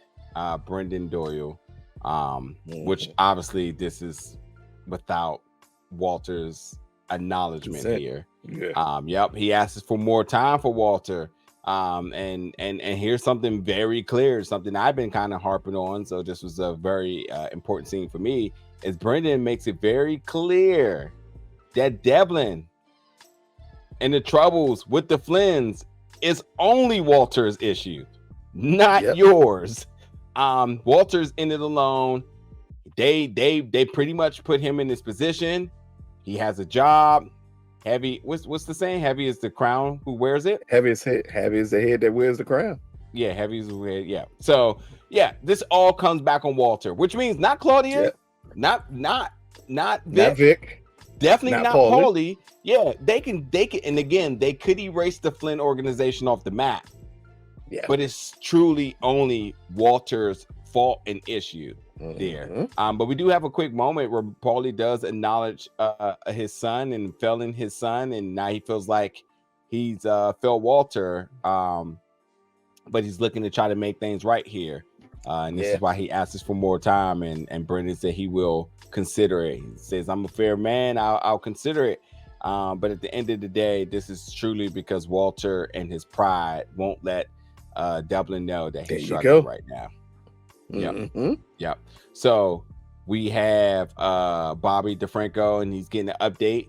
Brendan Doyle, which obviously this is without Walter's acknowledgement here. Yeah. He asks for more time for Walter. And here's something very clear, something I've been kind of harping on. So this was a very important scene for me. Is Brendan makes it very clear that Devlin and the troubles with the Flynns is only Walter's issue, not yours. Walter's in it alone. They pretty much put him in this position. He has a job. Heavy, what's the saying? Heavy is the crown who wears it. Heavy is the head that wears the crown. Yeah, heavy is the head. Yeah. So yeah, this all comes back on Walter, which means not Claudia. Not Vic. Definitely not Paulie. Yeah, they can, and again, they could erase the Flynn organization off the map. Yeah, but it's truly only Walter's fault and issue there. But we do have a quick moment where Paulie does acknowledge his son and failing his son, and now he feels like he's failed Walter. But he's looking to try to make things right here. And this is why he asks for more time, and Brendan said he will consider it. He says, I'm a fair man, I'll consider it. But at the end of the day, this is truly because Walter and his pride won't let Devlin know that he's struggling right now. Yep. So we have Bobby DeFranco, and he's getting an update.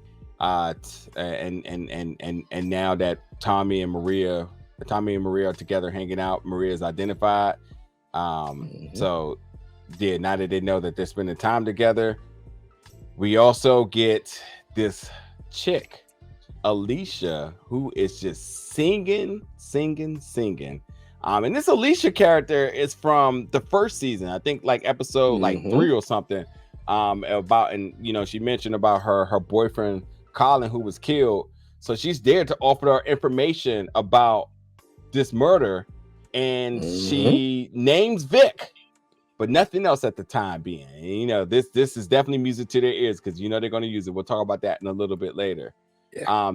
And now that Tommy and Mireya are together hanging out, Mireya is identified. So yeah, now that they know that they're spending time together, we also get this chick, Alicia, who is just singing. And this Alicia character is from the first season, I think like episode 3 or something. And she mentioned about her boyfriend Colin, who was killed. So she's there to offer her information about this murder. And she names Vic, but nothing else at the time being. And, this is definitely music to their ears because they're going to use it. We'll talk about that in a little bit later.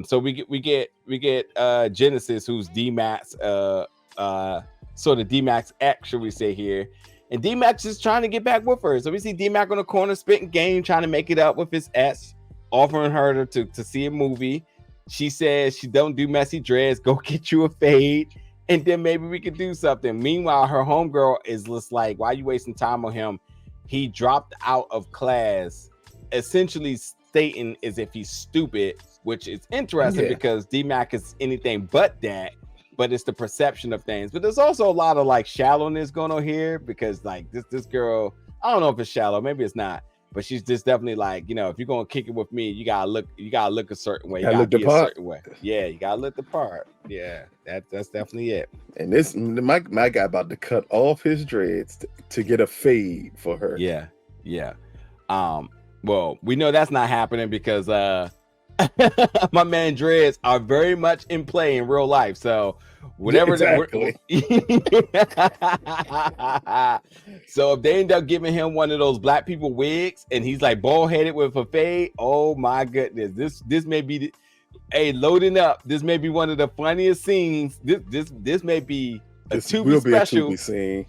So we get Genesis, who's D-Mac's sort of D-Mac's ex, should we say here, and D-Mac is trying to get back with her. So we see D-Mac on the corner spitting game, trying to make it up with his ex, offering her to see a movie. She says she don't do messy dreads. Go get you a fade. And then maybe we could do something. Meanwhile, her homegirl is just like, why are you wasting time on him? He dropped out of class, essentially stating as if he's stupid, which is interesting because D-Mac is anything but that, but it's the perception of things. But there's also a lot of like shallowness going on here because like this girl, I don't know if it's shallow, maybe it's not, but she's just definitely like, if you're gonna kick it with me, you gotta look a certain way. You gotta be a certain way. Yeah, you gotta look the part. Yeah, that's definitely it. And this my guy about to cut off his dreads to get a fade for her. Yeah. Well, we know that's not happening because my man dreads are very much in play in real life. So whatever. Exactly. So if they end up giving him one of those black people wigs and he's like bald headed with a fade, oh my goodness, this may be loading up. This may be one of the funniest scenes. This may be a Tubi special. A Tubi scene.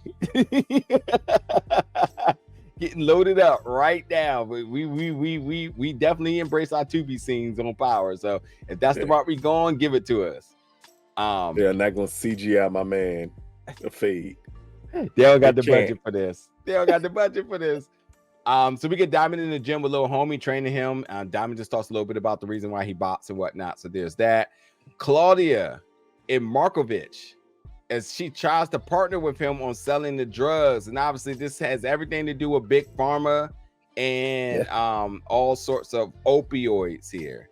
getting loaded up right now. We definitely embrace our 2B scenes on Power. So if that's the route we going, give it to us. They're not gonna CGI my man a fade. They don't got the budget for this. They don't got the budget for this. So we get Diamond in the gym with little homie training him. Diamond just talks a little bit about the reason why he bots and whatnot. So there's that. Claudia and Markovich, as she tries to partner with him on selling the drugs, and obviously this has everything to do with big pharma and all sorts of opioids here.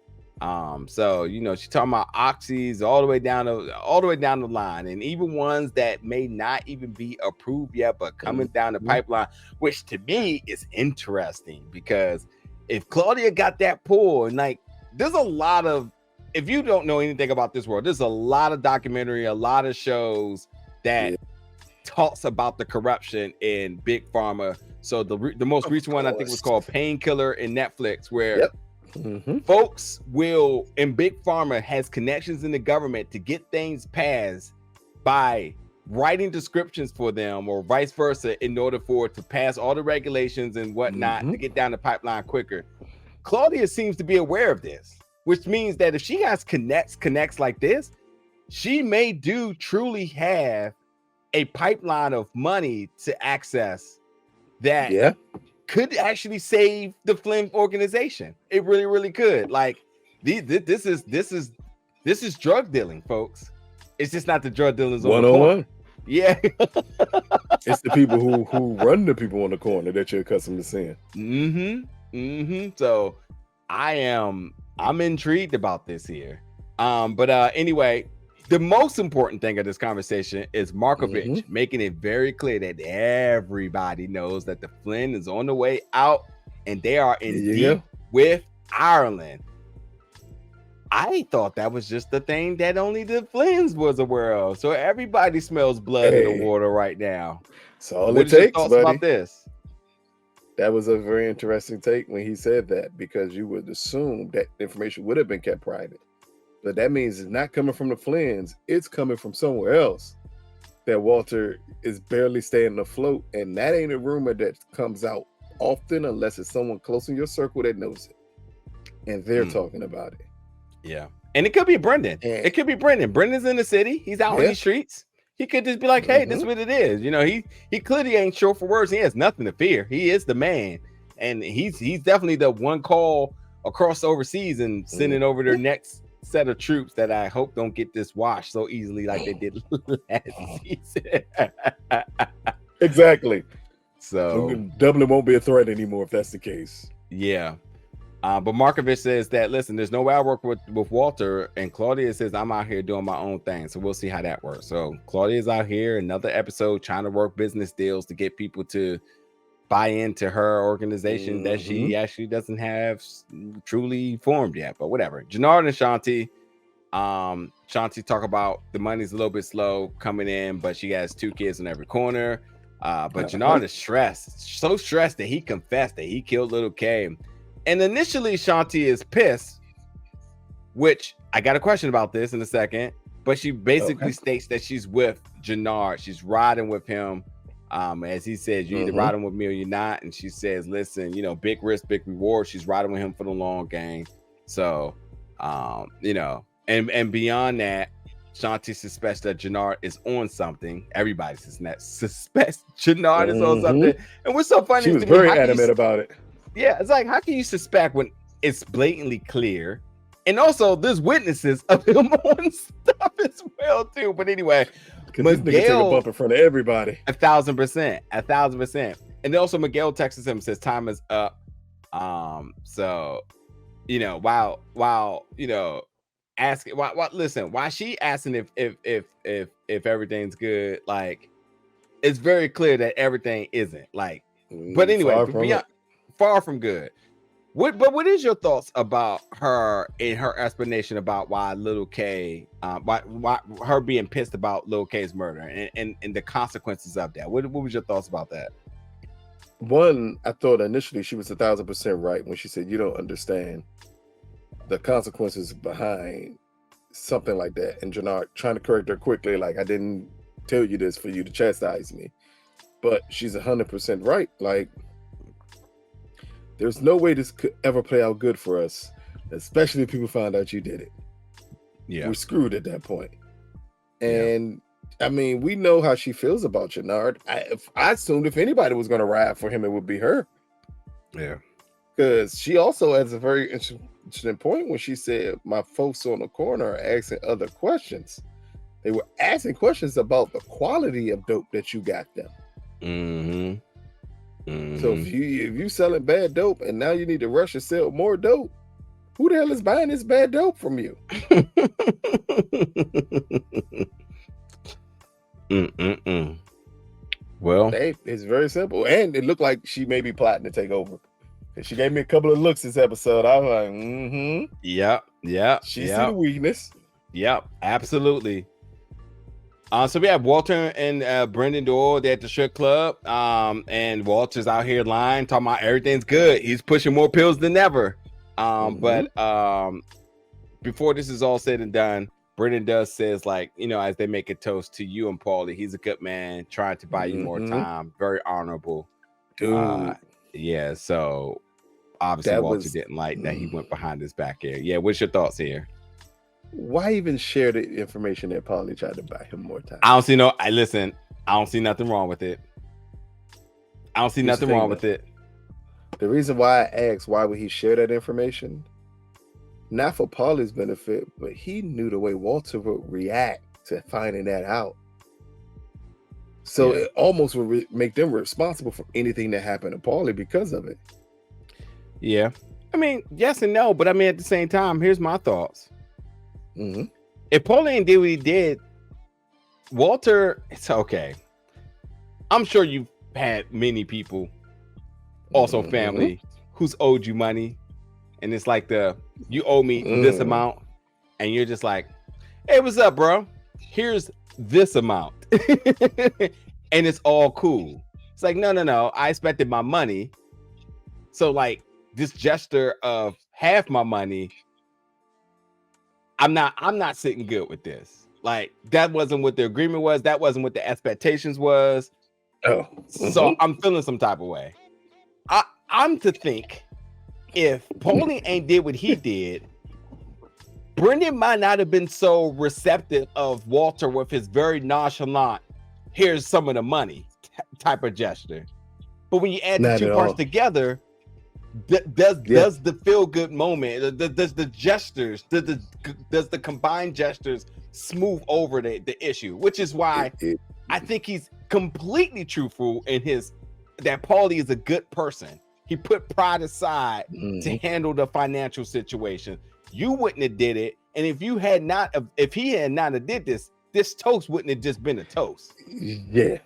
So you know, she's talking about oxys all the way down the line, and even ones that may not even be approved yet, but coming down the pipeline, which to me is interesting because if Claudia got that pull, and like there's a lot of, if you don't know anything about this world, there's a lot of documentary, a lot of shows that talks about the corruption in big pharma. So the most recent one I think was called Painkiller in Netflix, where folks will in big pharma has connections in the government to get things passed by writing descriptions for them or vice versa in order for it to pass all the regulations and whatnot to get down the pipeline quicker. Claudia seems to be aware of this, which means that if she has connects like this, she may truly have a pipeline of money to access that could actually save the Flynn organization. It really, really could. Like this is drug dealing, folks. It's just not the drug dealers on the corner. Yeah. It's the people who run the people on the corner that you're accustomed to seeing. So I'm intrigued about this here. But anyway, the most important thing of this conversation is Markovich making it very clear that everybody knows that the Flynn is on the way out and they are in deep with Ireland. I thought that was just the thing that only the Flynn's was aware of. So everybody smells blood in the water right now. That's all it takes, buddy. About this? That was a very interesting take when he said that, because you would assume that information would have been kept private. But that means it's not coming from the Flynn's, it's coming from somewhere else. That Walter is barely staying afloat, and that ain't a rumor that comes out often unless it's someone close in your circle that knows it. And they're talking about it. Yeah. And it could be Brendan. It could be Brendan. Brendan's in the city. He's out in the streets. He could just be like, hey, this is what it is. You know, he clearly ain't short for words. He has nothing to fear. He is the man. And he's definitely the one call across overseas and sending over their next set of troops that I hope don't get this washed so easily like they did last season. Exactly. So Dublin won't be a threat anymore if that's the case. Yeah. But Markovich says that, listen, there's no way I work with Walter, and Claudia says I'm out here doing my own thing. So we'll see how that works. So Claudia's out here, another episode, trying to work business deals to get people to buy into her organization that she actually doesn't have truly formed yet, but whatever. Jenard and Shanti talk about the money's a little bit slow coming in, but she has 2 kids in every corner. But Jenard is so stressed that he confessed that he killed Lil K. And initially Shanti is pissed, which I got a question about this in a second, but she basically states that she's with Jenard. She's riding with him. As he says, you're either riding with me or you're not. And she says, listen, you know, big risk, big reward. She's riding with him for the long game. So, you know, and beyond that, Shanti suspects that Jenard is on something. Everybody suspects Jenard is on something. And what's so funny, she was very adamant about it. Yeah, it's like, how can you suspect when it's blatantly clear? And also, there's witnesses of him on stuff as well, too. But anyway, McCoule take a bump in front of everybody. 1,000%. And then also McCoule texts him and says time is up. So, you know, while you know, asking why she asking if everything's good, like it's very clear that everything isn't. Like, but anyway, far from good. What is your thoughts about her and her explanation about why Lil K, why her being pissed about Lil K's murder and the consequences of that? What was your thoughts about that? One, I thought initially she was 1,000% right when she said you don't understand the consequences behind something like that. And Jenard trying to correct her quickly, like, I didn't tell you this for you to chastise me. But she's 100% right. Like, there's no way this could ever play out good for us, especially if people find out you did it. Yeah. We're screwed at that point. And I mean, we know how she feels about Jenard. I assumed if anybody was going to ride for him, it would be her. Yeah. Because she also has a very interesting point when she said, my folks on the corner are asking other questions. They were asking questions about the quality of dope that you got them. So if you selling bad dope and now you need to rush and sell more dope, who the hell is buying this bad dope from you? Well, it's very simple, and it looked like she may be plotting to take over. She gave me a couple of looks this episode. I was like, Yep. She see the weakness. Yep, absolutely. So we have Walter and Brendan Doyle. They're at the strip club. And Walter's out here lying, talking about everything's good. He's pushing more pills than ever. But before this is all said and done, Brendan says, like, you know, as they make a toast to you and Paulie, he's a good man, trying to buy you more time. Very honorable. Dude. Yeah, so obviously Walter didn't like that he went behind his back here. Yeah, what's your thoughts here? Why even share the information that Paulie tried to buy him more time? I don't see I don't see nothing wrong with it. The reason why I asked why would he share that information, not for Paulie's benefit, but he knew the way Walter would react to finding that out. So it almost would make them responsible for anything that happened to Paulie because of it. Yeah. I mean, yes and no, but I mean, at the same time, here's my thoughts. If Paulie ain't did what he did, Walter, it's okay. I'm sure you've had many people, also family, who's owed you money. And it's like you owe me this amount. And you're just like, hey, what's up, bro? Here's this amount. And it's all cool. It's like, no. I expected my money. So like this gesture of half my money, I'm not sitting good with this. Like that wasn't what the agreement was. That wasn't what the expectations was. So I'm feeling some type of way. I'm to think if Paulie ain't did what he did, Brendan might not have been so receptive of Walter with his very nonchalant, here's some of the money type of gesture. But when you add the two parts together, does the feel good moment, does the gestures, does the combined gestures smooth over the issue, which is why I think he's completely truthful in that Paulie is a good person. He put pride aside to handle the financial situation. You wouldn't have did it, and if he had not have did this toast wouldn't have just been a toast. Yeah,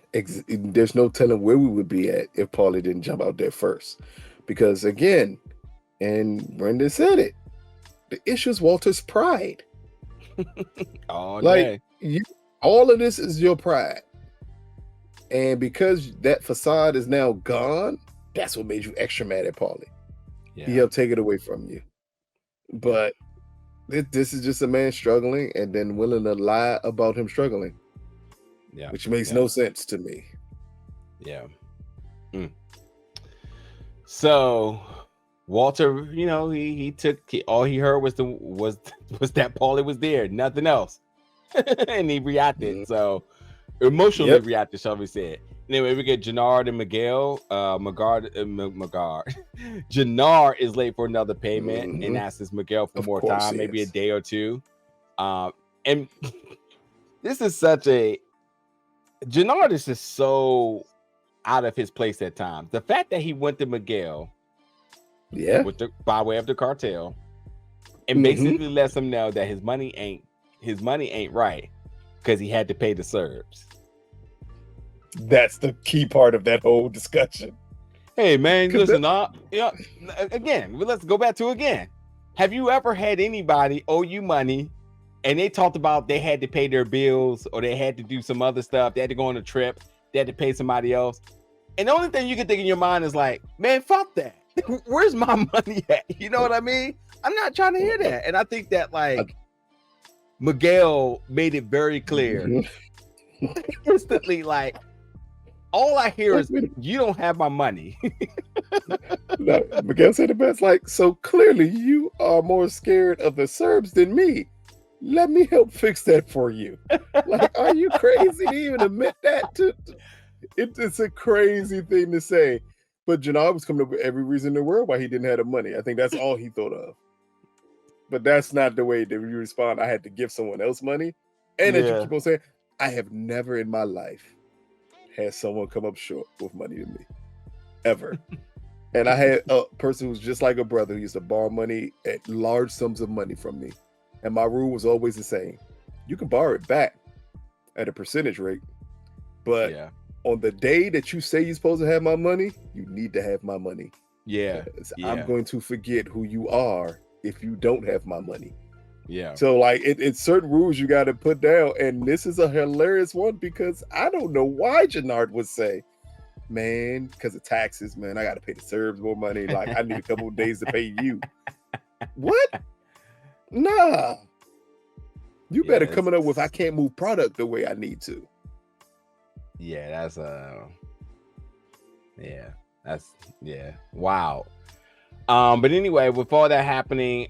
there's no telling where we would be at if Paulie didn't jump out there first. Because again, and Brendan said it, the issue is Walter's pride. All of this is your pride. And because that facade is now gone, that's what made you extra mad at Paulie. Yeah. He helped take it away from you. But this is just a man struggling and then willing to lie about him struggling. Yeah. Which makes no sense to me. Yeah. So Walter, you know, he took all he heard was that Paulie was there, nothing else. And he reacted. So emotionally reacted, shall we say it. Anyway, we get Jenard and McCoule. Jenard is late for another payment and asks McCoule for more time, maybe a day or two. And this is Jenard is just so out of his place at times. The fact that he went to McCoule, by way of the cartel, and basically lets him know that his money ain't right because he had to pay the Serbs. That's the key part of that whole discussion. Hey man, listen, again, let's go back to again. Have you ever had anybody owe you money and they talked about they had to pay their bills or they had to do some other stuff, they had to go on a trip, they had to pay somebody else, and the only thing you can think in your mind is like, man, fuck that. Where's my money at? You know what I mean? I'm not trying to hear that. And I think that like McCoule made it very clear instantly, like, all I hear is you don't have my money. No, McCoule said the best. Like, so clearly you are more scared of the Serbs than me. Let me help fix that for you. Like, are you crazy to even admit that? It's a crazy thing to say. But Jenard was coming up with every reason in the world why he didn't have the money. I think that's all he thought of. But that's not the way that you respond. I had to give someone else money. And as you keep on saying, I have never in my life had someone come up short with money to me. Ever. And I had a person who's just like a brother who used to borrow money at large sums of money from me. And my rule was always the same. You can borrow it back at a percentage rate. But on the day that you say you're supposed to have my money, you need to have my money. Yeah. I'm going to forget who you are if you don't have my money. Yeah. So like it's certain rules you got to put down. And this is a hilarious one because I don't know why Jenard would say, man, because of taxes, man, I got to pay the Serbs more money. Like I need a couple of days to pay you. What? Nah. You better coming up with I can't move product the way I need to. Yeah, that's wow. But anyway, with all that happening,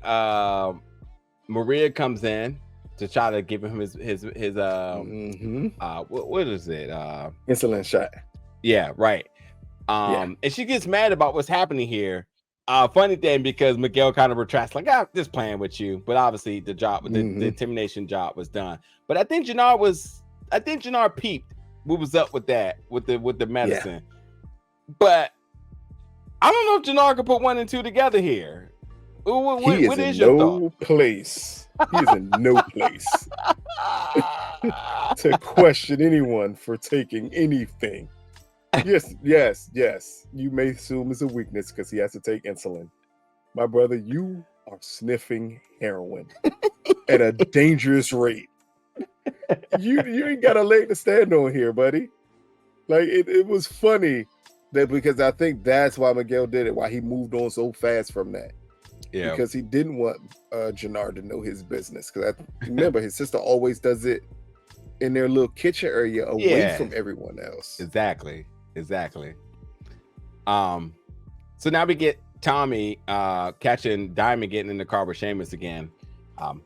Mireya comes in to try to give him his what is it? Insulin shot. Yeah, right. And she gets mad about what's happening here. Funny thing because McCoule kind of retracts, like, just playing with you. But obviously the job, the intimidation job was done. But I think Jenard peeped what was up with that, with the medicine. Yeah. But I don't know if Jenard could put 1 and 2 together here. What is your thought? Place. He is in no place to question anyone for taking anything. Yes. You may assume it's a weakness because he has to take insulin. My brother, you are sniffing heroin at a dangerous rate. You ain't got a leg to stand on here, buddy. Like it was funny that because I think that's why McCoule did it, why he moved on so fast from that. Yeah, because he didn't want Jenard to know his business. Because I remember his sister always does it in their little kitchen area away from everyone else. Exactly. So now we get Tommy catching Diamond getting in the car with Seamus again.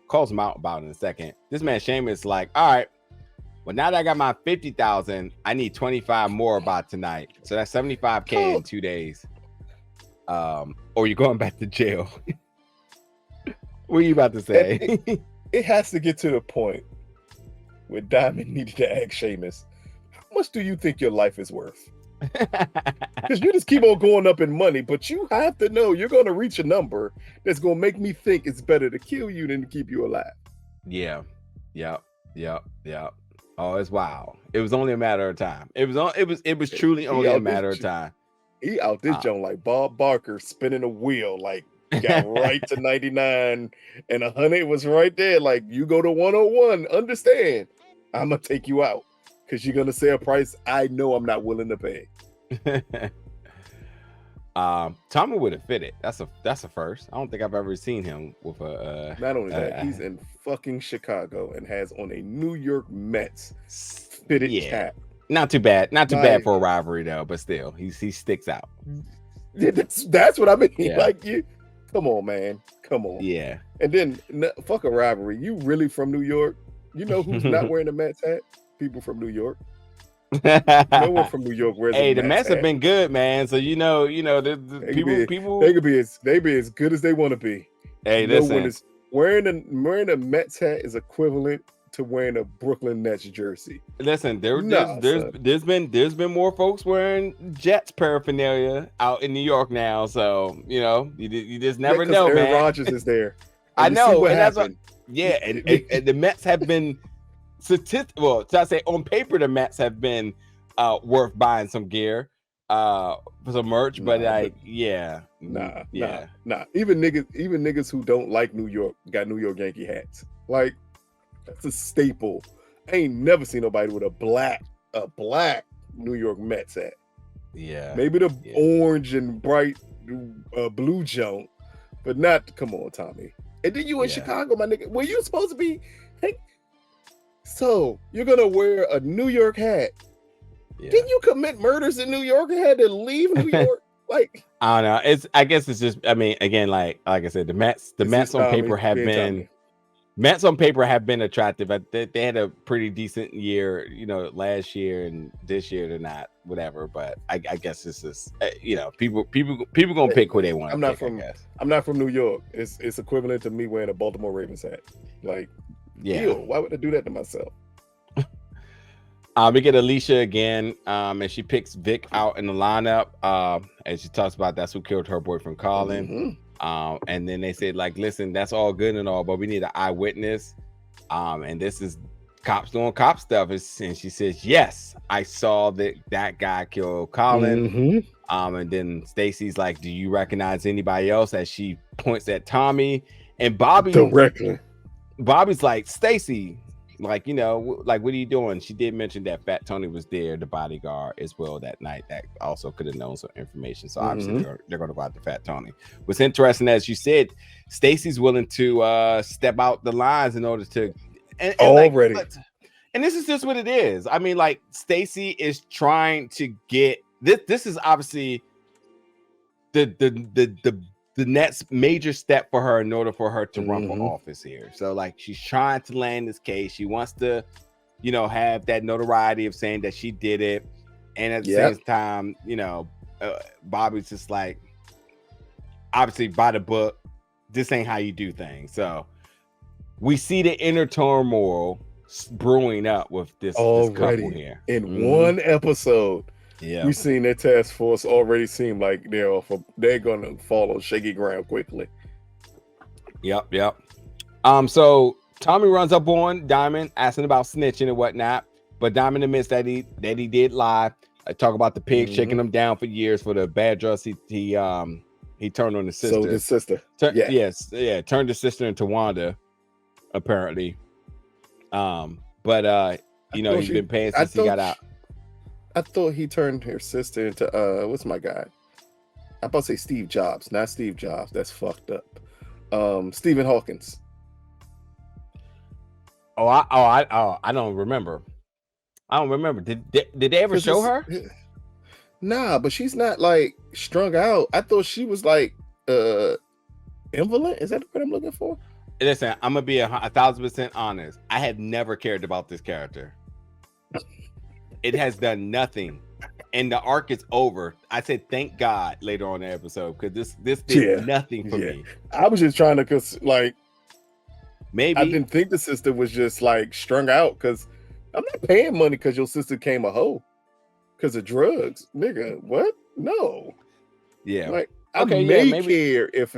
Calls him out about it in a second. This man Seamus like, all right, well now that I got my 50,000, I need 25 more by tonight. So that's 75K in 2 days. Or you're going back to jail. What are you about to say? It has to get to the point where Diamond needed to ask Seamus, how much do you think your life is worth? Because you just keep on going up in money, but you have to know you're going to reach a number that's going to make me think it's better to kill you than to keep you alive. Yeah. Oh, it's wild. It was only a matter of time. It was truly only a matter of time. He out this joint like Bob Barker spinning a wheel, like got right to 99 and 100 was right there. Like you go to 101, understand, I'm gonna take you out because you're gonna say a price I know I'm not willing to pay. Tommy would have fit it. That's a first. I don't think I've ever seen him with a. Not only that, he's in fucking Chicago and has on a New York Mets fitted cap. Not too bad. Not too bad for a rivalry though, but still, he sticks out. That's what I mean. Yeah. Like you, come on, man, come on. Yeah. And then fuck a rivalry. You really from New York? You know who's not wearing a Mets hat? People from New York. No one from New York wears. Hey, the Mets have been good, man. So you know, the people they could be as good as they want to be. Hey, listen, wearing a Mets hat is equivalent to wearing a Brooklyn Nets jersey. Listen, there's been more folks wearing Jets paraphernalia out in New York now, so you just never know, man. Aaron Rodgers is there. I know, and that's what, and the Mets have been on paper, the Mets have been worth buying some gear, for some merch, but nah. Even niggas who don't like New York got New York Yankee hats. Like that's a staple. I ain't never seen nobody with a black New York Mets hat. Yeah, maybe the orange and bright blue joint, but not. Come on, Tommy. And then you in Chicago, my nigga. Where you supposed to be? Hey, so you're gonna wear a New York hat Didn't you commit murders in New York and had to leave New York? Like, I don't know. I guess it's just. I mean, again, like I said, the Mets on paper have been. Mets on paper have been attractive. They had a pretty decent year, last year, and this year they're not. Whatever, but I guess this is, people gonna pick who they want. I'm not from New York. It's equivalent to me wearing a Baltimore Ravens hat. Like, ew, why would I do that to myself? We get Alicia again, and she picks Vic out in the lineup, and she talks about that's who killed her boyfriend Colin. And then they said, like, listen, that's all good and all, but we need an eyewitness. And this is cops doing cop stuff. And she says, yes, I saw that guy kill Colin. And then Stacy's like, do you recognize anybody else? As she points at Tommy and Bobby directly. Bobby's like, Stacy, like, like, what are you doing? She did mention that Fat Tony was there, the bodyguard, as well that night. That also could have known some information. So obviously they're going to go out to Fat Tony. What's interesting, as you said, Stacy's willing to step out the lines in order to already. And this is just what it is. I mean, like, Stacy is trying to get this. This is obviously the next major step for her in order for her to run for office here. So, like, she's trying to land this case. She wants to, have that notoriety of saying that she did it. And at the same time, Bobby's just like, obviously, by the book, this ain't how you do things. So we see the inner turmoil brewing up with this couple here. In one episode. Yeah, we've seen that task force already seem like they're gonna fall on shaky ground quickly. Yep. So Tommy runs up on Diamond, asking about snitching and whatnot, but Diamond admits that he did lie. I talk about the pig shaking him down for years for the bad drugs he turned on his sister. So his sister, turned his sister into Wanda, apparently. But he's been paying since he got out. I thought he turned her sister into what's my guy? I'm about to say Steve Jobs, not Steve Jobs. That's fucked up. Stephen Hawkins. I don't remember. Did they ever show her? Nah, but she's not like strung out. I thought she was like invalid. Is that what I'm looking for? Listen, I'm gonna be 1,000% honest. I have never cared about this character. It has done nothing, and the arc is over. I said thank God later on in the episode, because this did nothing for me. I was just trying to, cause like maybe I didn't think the sister was just like strung out, because I'm not paying money because your sister came a hoe because of drugs, nigga. What? No. Yeah. Like I may care if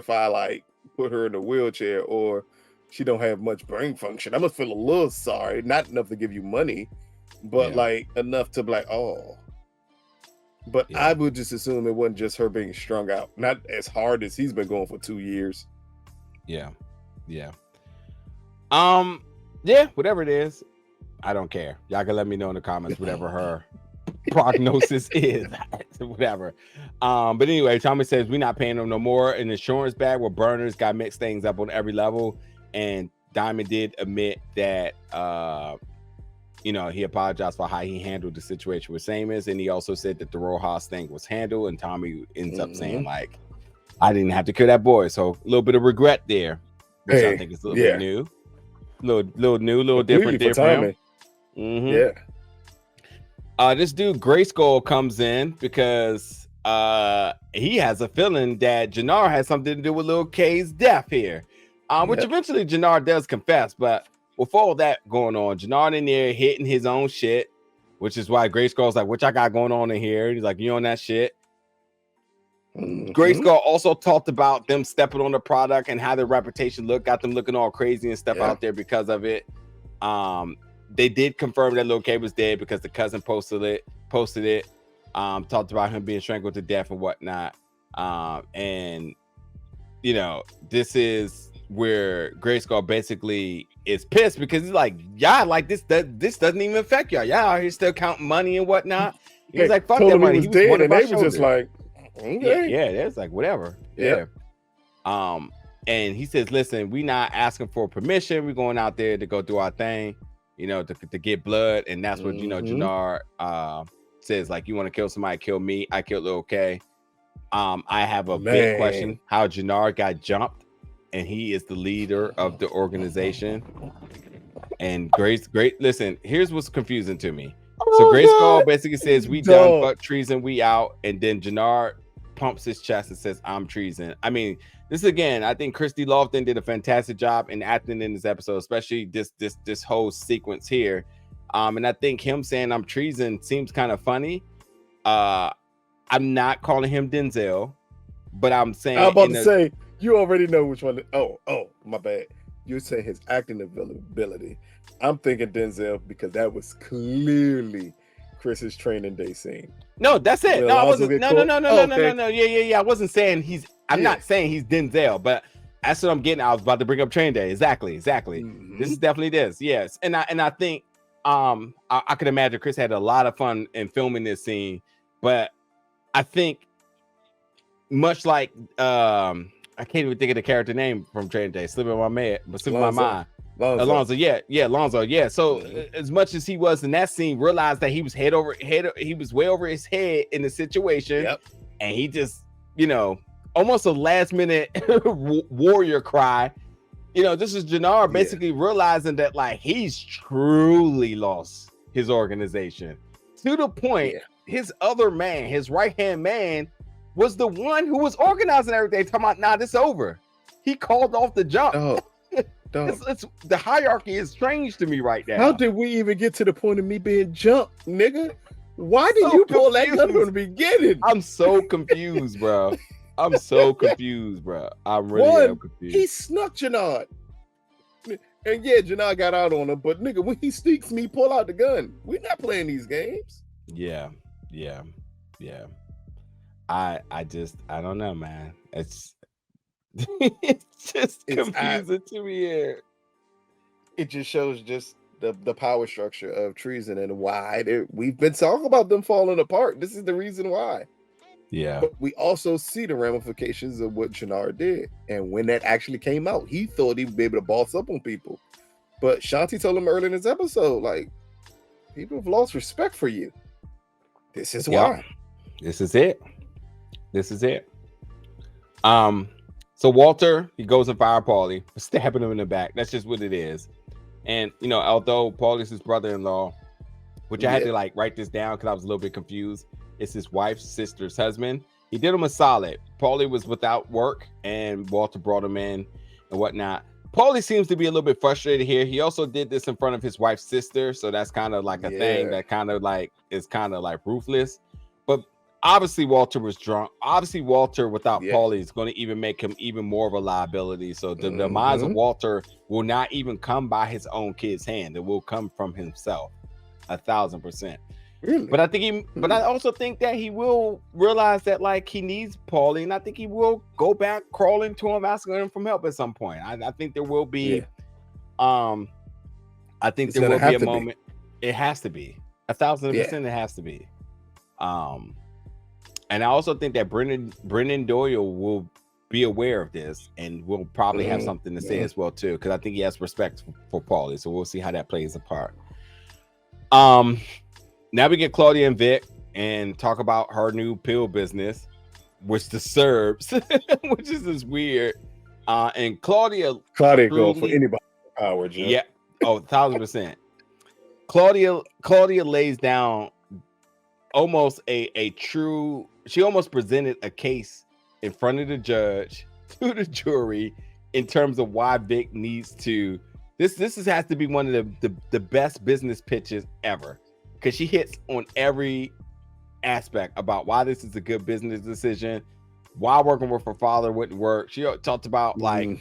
I like put her in a wheelchair or she don't have much brain function. I'm gonna feel a little sorry, not enough to give you money, but like enough to be like, oh. But I would just assume it wasn't just her being strung out, not as hard as he's been going for 2 years. Yeah. Whatever it is, I don't care. Y'all can let me know in the comments whatever her prognosis is. Whatever. But anyway, Tommy says we're not paying him no more. An insurance bag with burners got mixed things up on every level. And Diamond did admit that he apologized for how he handled the situation with Seamus, and he also said that the Rojas thing was handled, and Tommy ends up saying, like, I didn't have to kill that boy. So a little bit of regret there, which I think is a little bit new. Little different there. This dude Grayskull comes in because he has a feeling that Jenard has something to do with Lil K's death here. Which eventually Jenard does confess, but with all that going on, Jenard in there hitting his own shit, which is why Grayskull's like, what y'all got going on in here? He's like, you on that shit? Grayskull also talked about them stepping on the product and how their reputation got them looking all crazy and stuff out there because of it. They did confirm that Lil K was dead because the cousin posted it. Talked about him being strangled to death and whatnot. And this is where Grayskull basically is pissed because he's like, like this doesn't even affect y'all. Y'all out here still counting money and whatnot. He's like, fuck that money. He was dead, and they were just like, okay. It's like whatever. And he says, listen, we not asking for permission. We're going out there to go do our thing. to get blood, and that's what Jenard says, like, you want to kill somebody, kill me. I killed Lil K. I have a big question how Jenard got jumped, and he is the leader of the organization. And Grace, listen, here's what's confusing to me. So Grace Call basically says, we done, fuck treason, we out. And then Jenard pumps his chest and says, I'm treason. I mean, this again, I think Christy Lofton did a fantastic job in acting in this episode, especially this whole sequence here. And I think him saying I'm treason seems kind of funny. I'm not calling him Denzel, but I'm saying, I'm about to say, you already know which one. Oh, my bad. You're saying his acting ability. I'm thinking Denzel because that was clearly Chris's training day scene. No, that's it. No, I wasn't. No. Yeah. I wasn't saying I'm not saying he's Denzel, but that's what I'm getting. I was about to bring up training day. Exactly. Mm-hmm. This is definitely this. Yes, and I think I could imagine Chris had a lot of fun in filming this scene, but I think much like I can't even think of the character name from Training Day, slipping my mind. Alonzo. Yeah, Alonzo. Yeah. So as much as he was in that scene, realized that he was he was way over his head in the situation, and he just, almost a last minute warrior cry. This is Jenard basically realizing that, like, he's truly lost his organization to the point his other man, his right-hand man, was the one who was organizing everything, talking about, nah, this over. He called off the jump. It's the hierarchy is strange to me right now. How did we even get to the point of me being jumped, nigga? Why did you pull that gun from the beginning? I'm so confused, bro. I'm really confused. He snuck Jenard. And Jenard got out on him, but nigga, when he sneaks me, pull out the gun. We're not playing these games. Yeah. I don't know, man. It's just confusing to me here. It just shows just the power structure of treason and why we've been talking about them falling apart. This is the reason why. Yeah. But we also see the ramifications of what Jenard did. And when that actually came out, he thought he'd be able to boss up on people. But Shanti told him earlier in this episode, like, people have lost respect for you. This is why. This is it. So Walter, he goes and fires Paulie, stabbing him in the back. That's just what it is. And, although Paulie's his brother-in-law, which I had to, like, write this down because I was a little bit confused. It's his wife's sister's husband. He did him a solid. Paulie was without work, and Walter brought him in and whatnot. Paulie seems to be a little bit frustrated here. He also did this in front of his wife's sister, so that's kind of like a thing that kind of like is kind of like ruthless. But obviously Walter was drunk. Obviously Walter without Paulie is going to even make him even more of a liability. So the demise of Walter will not even come by his own kid's hand. It will come from himself, 1,000%. Really? But I also think that he will realize that, like, he needs Paulie, and I think he will go back crawling to him, asking him for help at some point. I think there will be I think there will be a moment. It has to be 1,000%. It has to be. And I also think that Brendan Doyle will be aware of this and will probably have something to say as well too, because I think he has respect for Paulie. So we'll see how that plays a part. Now we get Claudia and Vic and talk about her new pill business, which the Serbs, which is this weird. And Claudia go for anybody power, Jim. Yeah. 1,000%. Claudia lays down almost a true. She almost presented a case in front of the judge to the jury in terms of why Vic needs to. This has to be one of the best business pitches ever, because she hits on every aspect about why this is a good business decision, why working with her father wouldn't work. She talked about like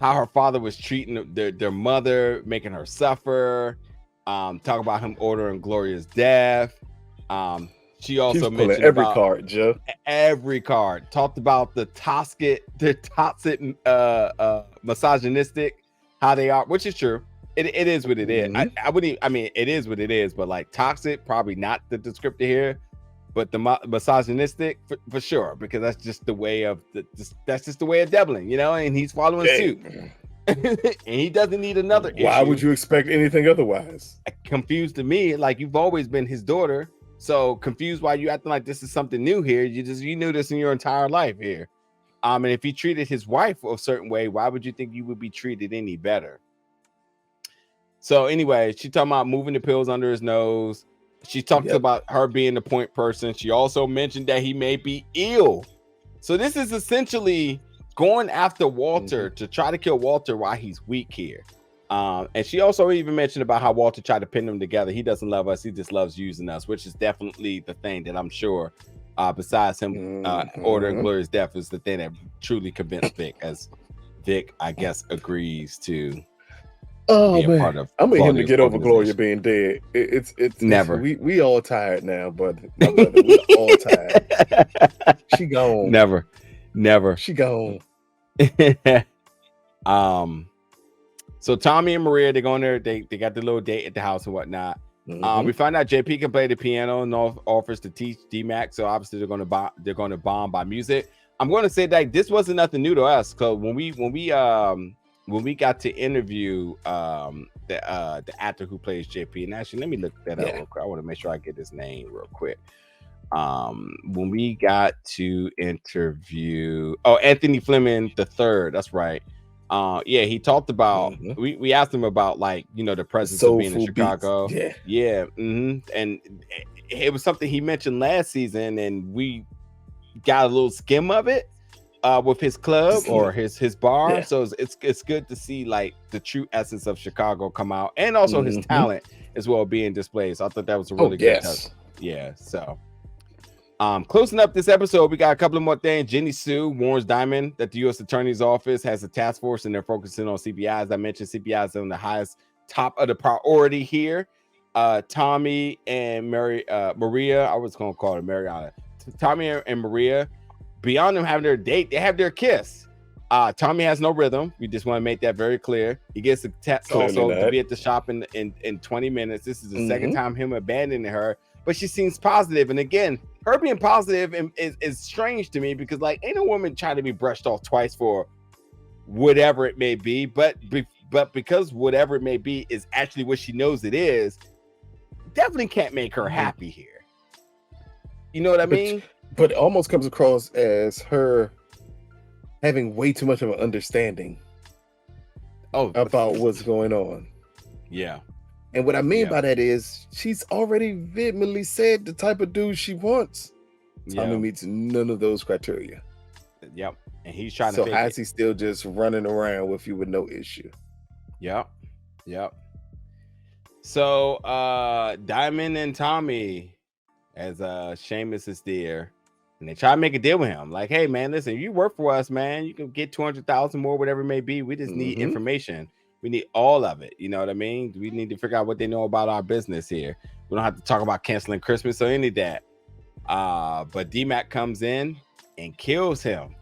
how her father was treating their mother, making her suffer. Talk about him ordering Gloria's death. She also mentioned every card, Joe. Every card. Talked about the toxic, misogynistic, how they are, which is true. It is what it is. I mean, it is what it is, but like toxic, probably not the descriptor here, but the misogynistic for sure, because that's just the way of that's just the way of Devlin, and he's following suit. and he doesn't need another Why issue. would you expect anything otherwise? Confused to me, like you've always been his daughter. So confused why you acting like this is something new here. You knew this in your entire life here. And if he treated his wife a certain way, why would you think you would be treated any better? So anyway, she talking about moving the pills under his nose. She talks about her being the point person. She also mentioned that he may be ill. So this is essentially going after Walter to try to kill Walter while he's weak here. And she also even mentioned about how Walter tried to pin them together. He doesn't love us. He just loves using us, which is definitely the thing that I'm sure, besides him ordering Gloria's death, is the thing that truly convinced Vic, as Vic, I guess, agrees to. Oh man, I'm him to get over Gloria being dead. It's never. We all tired now, but my brother, we all tired. She gone. Never. She gone. So Tommy and Mireya, they go in there. They got the little date at the house and whatnot. We find out JP can play the piano and offers to teach D-Mac. So obviously they're going to bond by music. I'm going to say that this wasn't nothing new to us, because when we got to interview the actor who plays JP, and actually let me look that up real quick. I want to make sure I get his name real quick. When we got to interview Anthony Fleming III, that's right. He talked about we asked him about, like, the presence of being in Chicago. And it was something he mentioned last season, and we got a little skim of it with his club or his bar. So it's good to see, like, the true essence of Chicago come out, and also his talent as well being displayed. So I thought that was a really good touch. So closing up this episode, we got a couple of more things. Jenny Sue warns Diamond that the U.S. Attorney's Office has a task force and they're focusing on CPI. As I mentioned, CPI is on the highest top of the priority here. Tommy and Mireya, I was going to call her Mariana. Tommy and Mireya, beyond them having their date, they have their kiss. Tommy has no rhythm. We just want to make that very clear. He gets a text also to be at the shop in 20 minutes. This is the second time him abandoning her, but she seems positive. And again, her being positive is strange to me, because, like, ain't no woman trying to be brushed off twice for whatever it may be, but because whatever it may be is actually what she knows it is, definitely can't make her happy here. You know what I mean? But it almost comes across as her having way too much of an understanding about what's going on. And what I mean by that is she's already vehemently said the type of dude she wants. Tommy meets none of those criteria. And he's trying to. So how is he still just running around with you with no issue? So Diamond and Tommy, as Seamus is there, and they try to make a deal with him. Like, hey man, listen, you work for us, man. You can get 200,000 more, whatever it may be. We just need information. We need all of it. You know what I mean? We need to figure out what they know about our business here. We don't have to talk about canceling Christmas or any of that. But D-Mac comes in and kills him.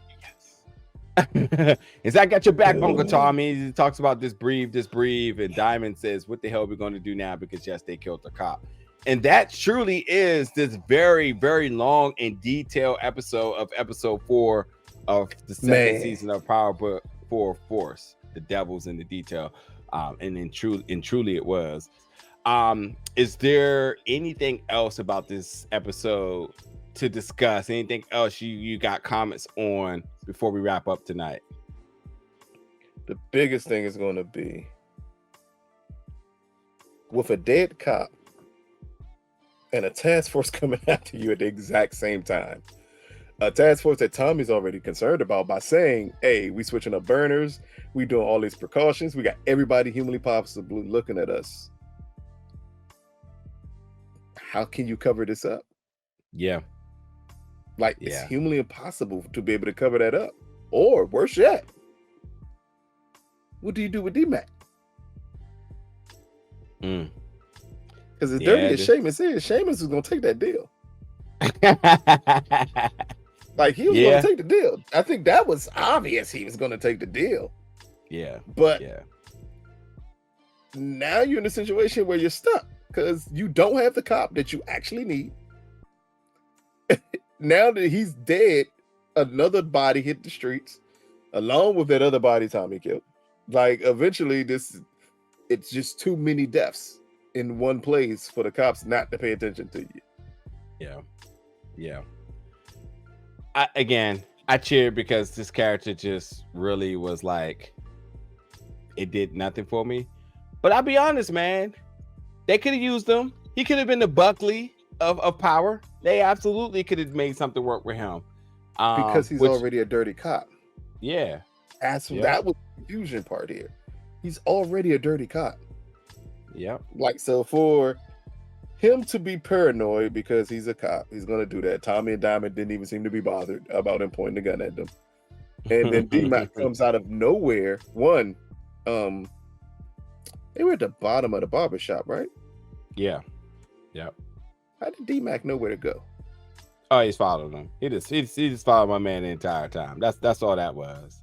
Is I got your back, Uncle Tommy. He talks about this breathe. And Diamond says, what the hell are we going to do now? Because yes, they killed the cop. And that truly is this very, very long and detailed episode of episode 4 of the second season of Power 4 Force. The devil's in the detail, and truly it was. Is there anything else about this episode to discuss? Anything else you got comments on before we wrap up tonight? The biggest thing is going to be, with a dead cop and a task force coming after you at the exact same time, a task force that Tommy's already concerned about by saying, hey, we switching up burners, we doing all these precautions, we got everybody humanly possible looking at us. How can you cover this up? It's humanly impossible to be able to cover that up. Or worse yet, what do you do with D-Mac? Because as dirty as Seamus is, Seamus is going to take that deal. Like, he was going to take the deal. I think that was obvious he was going to take the deal. But now you're in a situation where you're stuck because you don't have the cop that you actually need. Now that he's dead, another body hit the streets along with that other body Tommy killed. Like eventually it's just too many deaths in one place for the cops not to pay attention to you. Yeah. I cheered because this character just really was like, it did nothing for me. But I'll be honest, man, they could have used him. He could have been the Buckley of power. They absolutely could have made something work with him. Because he's already a dirty cop. Yeah. That was the confusion part here. He's already a dirty cop. Yep. Like, so for him to be paranoid because he's a cop, he's gonna do that. Tommy and Diamond didn't even seem to be bothered about him pointing the gun at them. And then D-Mac comes out of nowhere. They were at the bottom of the barbershop, right? Yeah. Yep. How did D-Mac know where to go? Oh, he's following him. He just followed my man the entire time. That's all that was.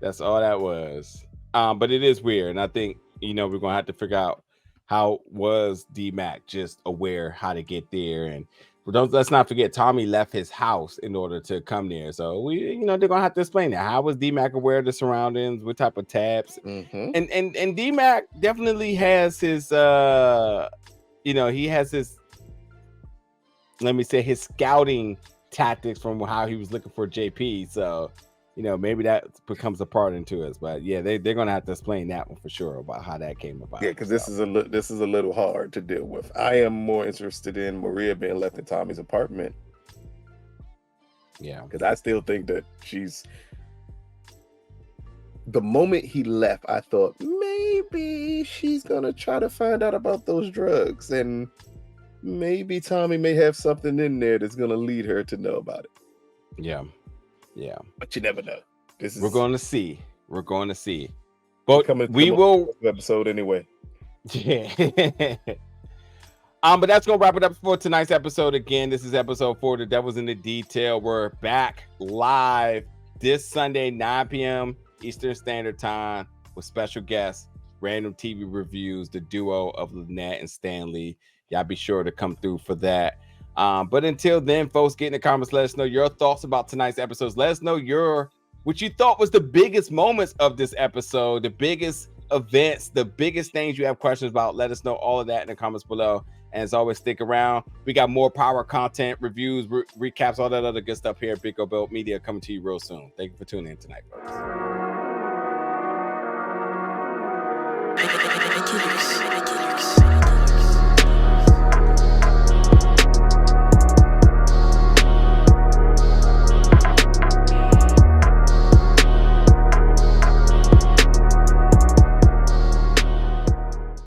That's all that was. But it is weird, and I think we're gonna have to figure out how was D-Mac just aware how to get there. And let's not forget Tommy left his house in order to come there. So they're gonna have to explain that. How was D-Mac aware of the surroundings? What type of tabs? Mm-hmm. And D-Mac definitely has his he has his, let me say, his scouting tactics from how he was looking for JP. So maybe that becomes a part into it. But yeah, they're gonna have to explain that one for sure about how that came about. Yeah, because this is a little hard to deal with. I am more interested in Mireya being left in Tommy's apartment. Yeah, because I still think that the moment he left, I thought maybe she's gonna try to find out about those drugs, and maybe Tommy may have something in there that's gonna lead her to know about it. Yeah. But you never know. We're going to see. But we will episode anyway. Yeah. But that's gonna wrap it up for tonight's episode. Again, this is episode 4. The Devil's in the Detail. We're back live this Sunday, 9 p.m. Eastern Standard Time, with special guests, random TV reviews, the duo of Lynette and Stanley. Y'all be sure to come through for that. But until then, folks, get in the comments. Let us know your thoughts about tonight's episodes. Let us know what you thought was the biggest moments of this episode, the biggest events, the biggest things you have questions about. Let us know all of that in the comments below. And as always, stick around. We got more power content, reviews, recaps, all that other good stuff here at Big O Belt Media coming to you real soon. Thank you for tuning in tonight, folks.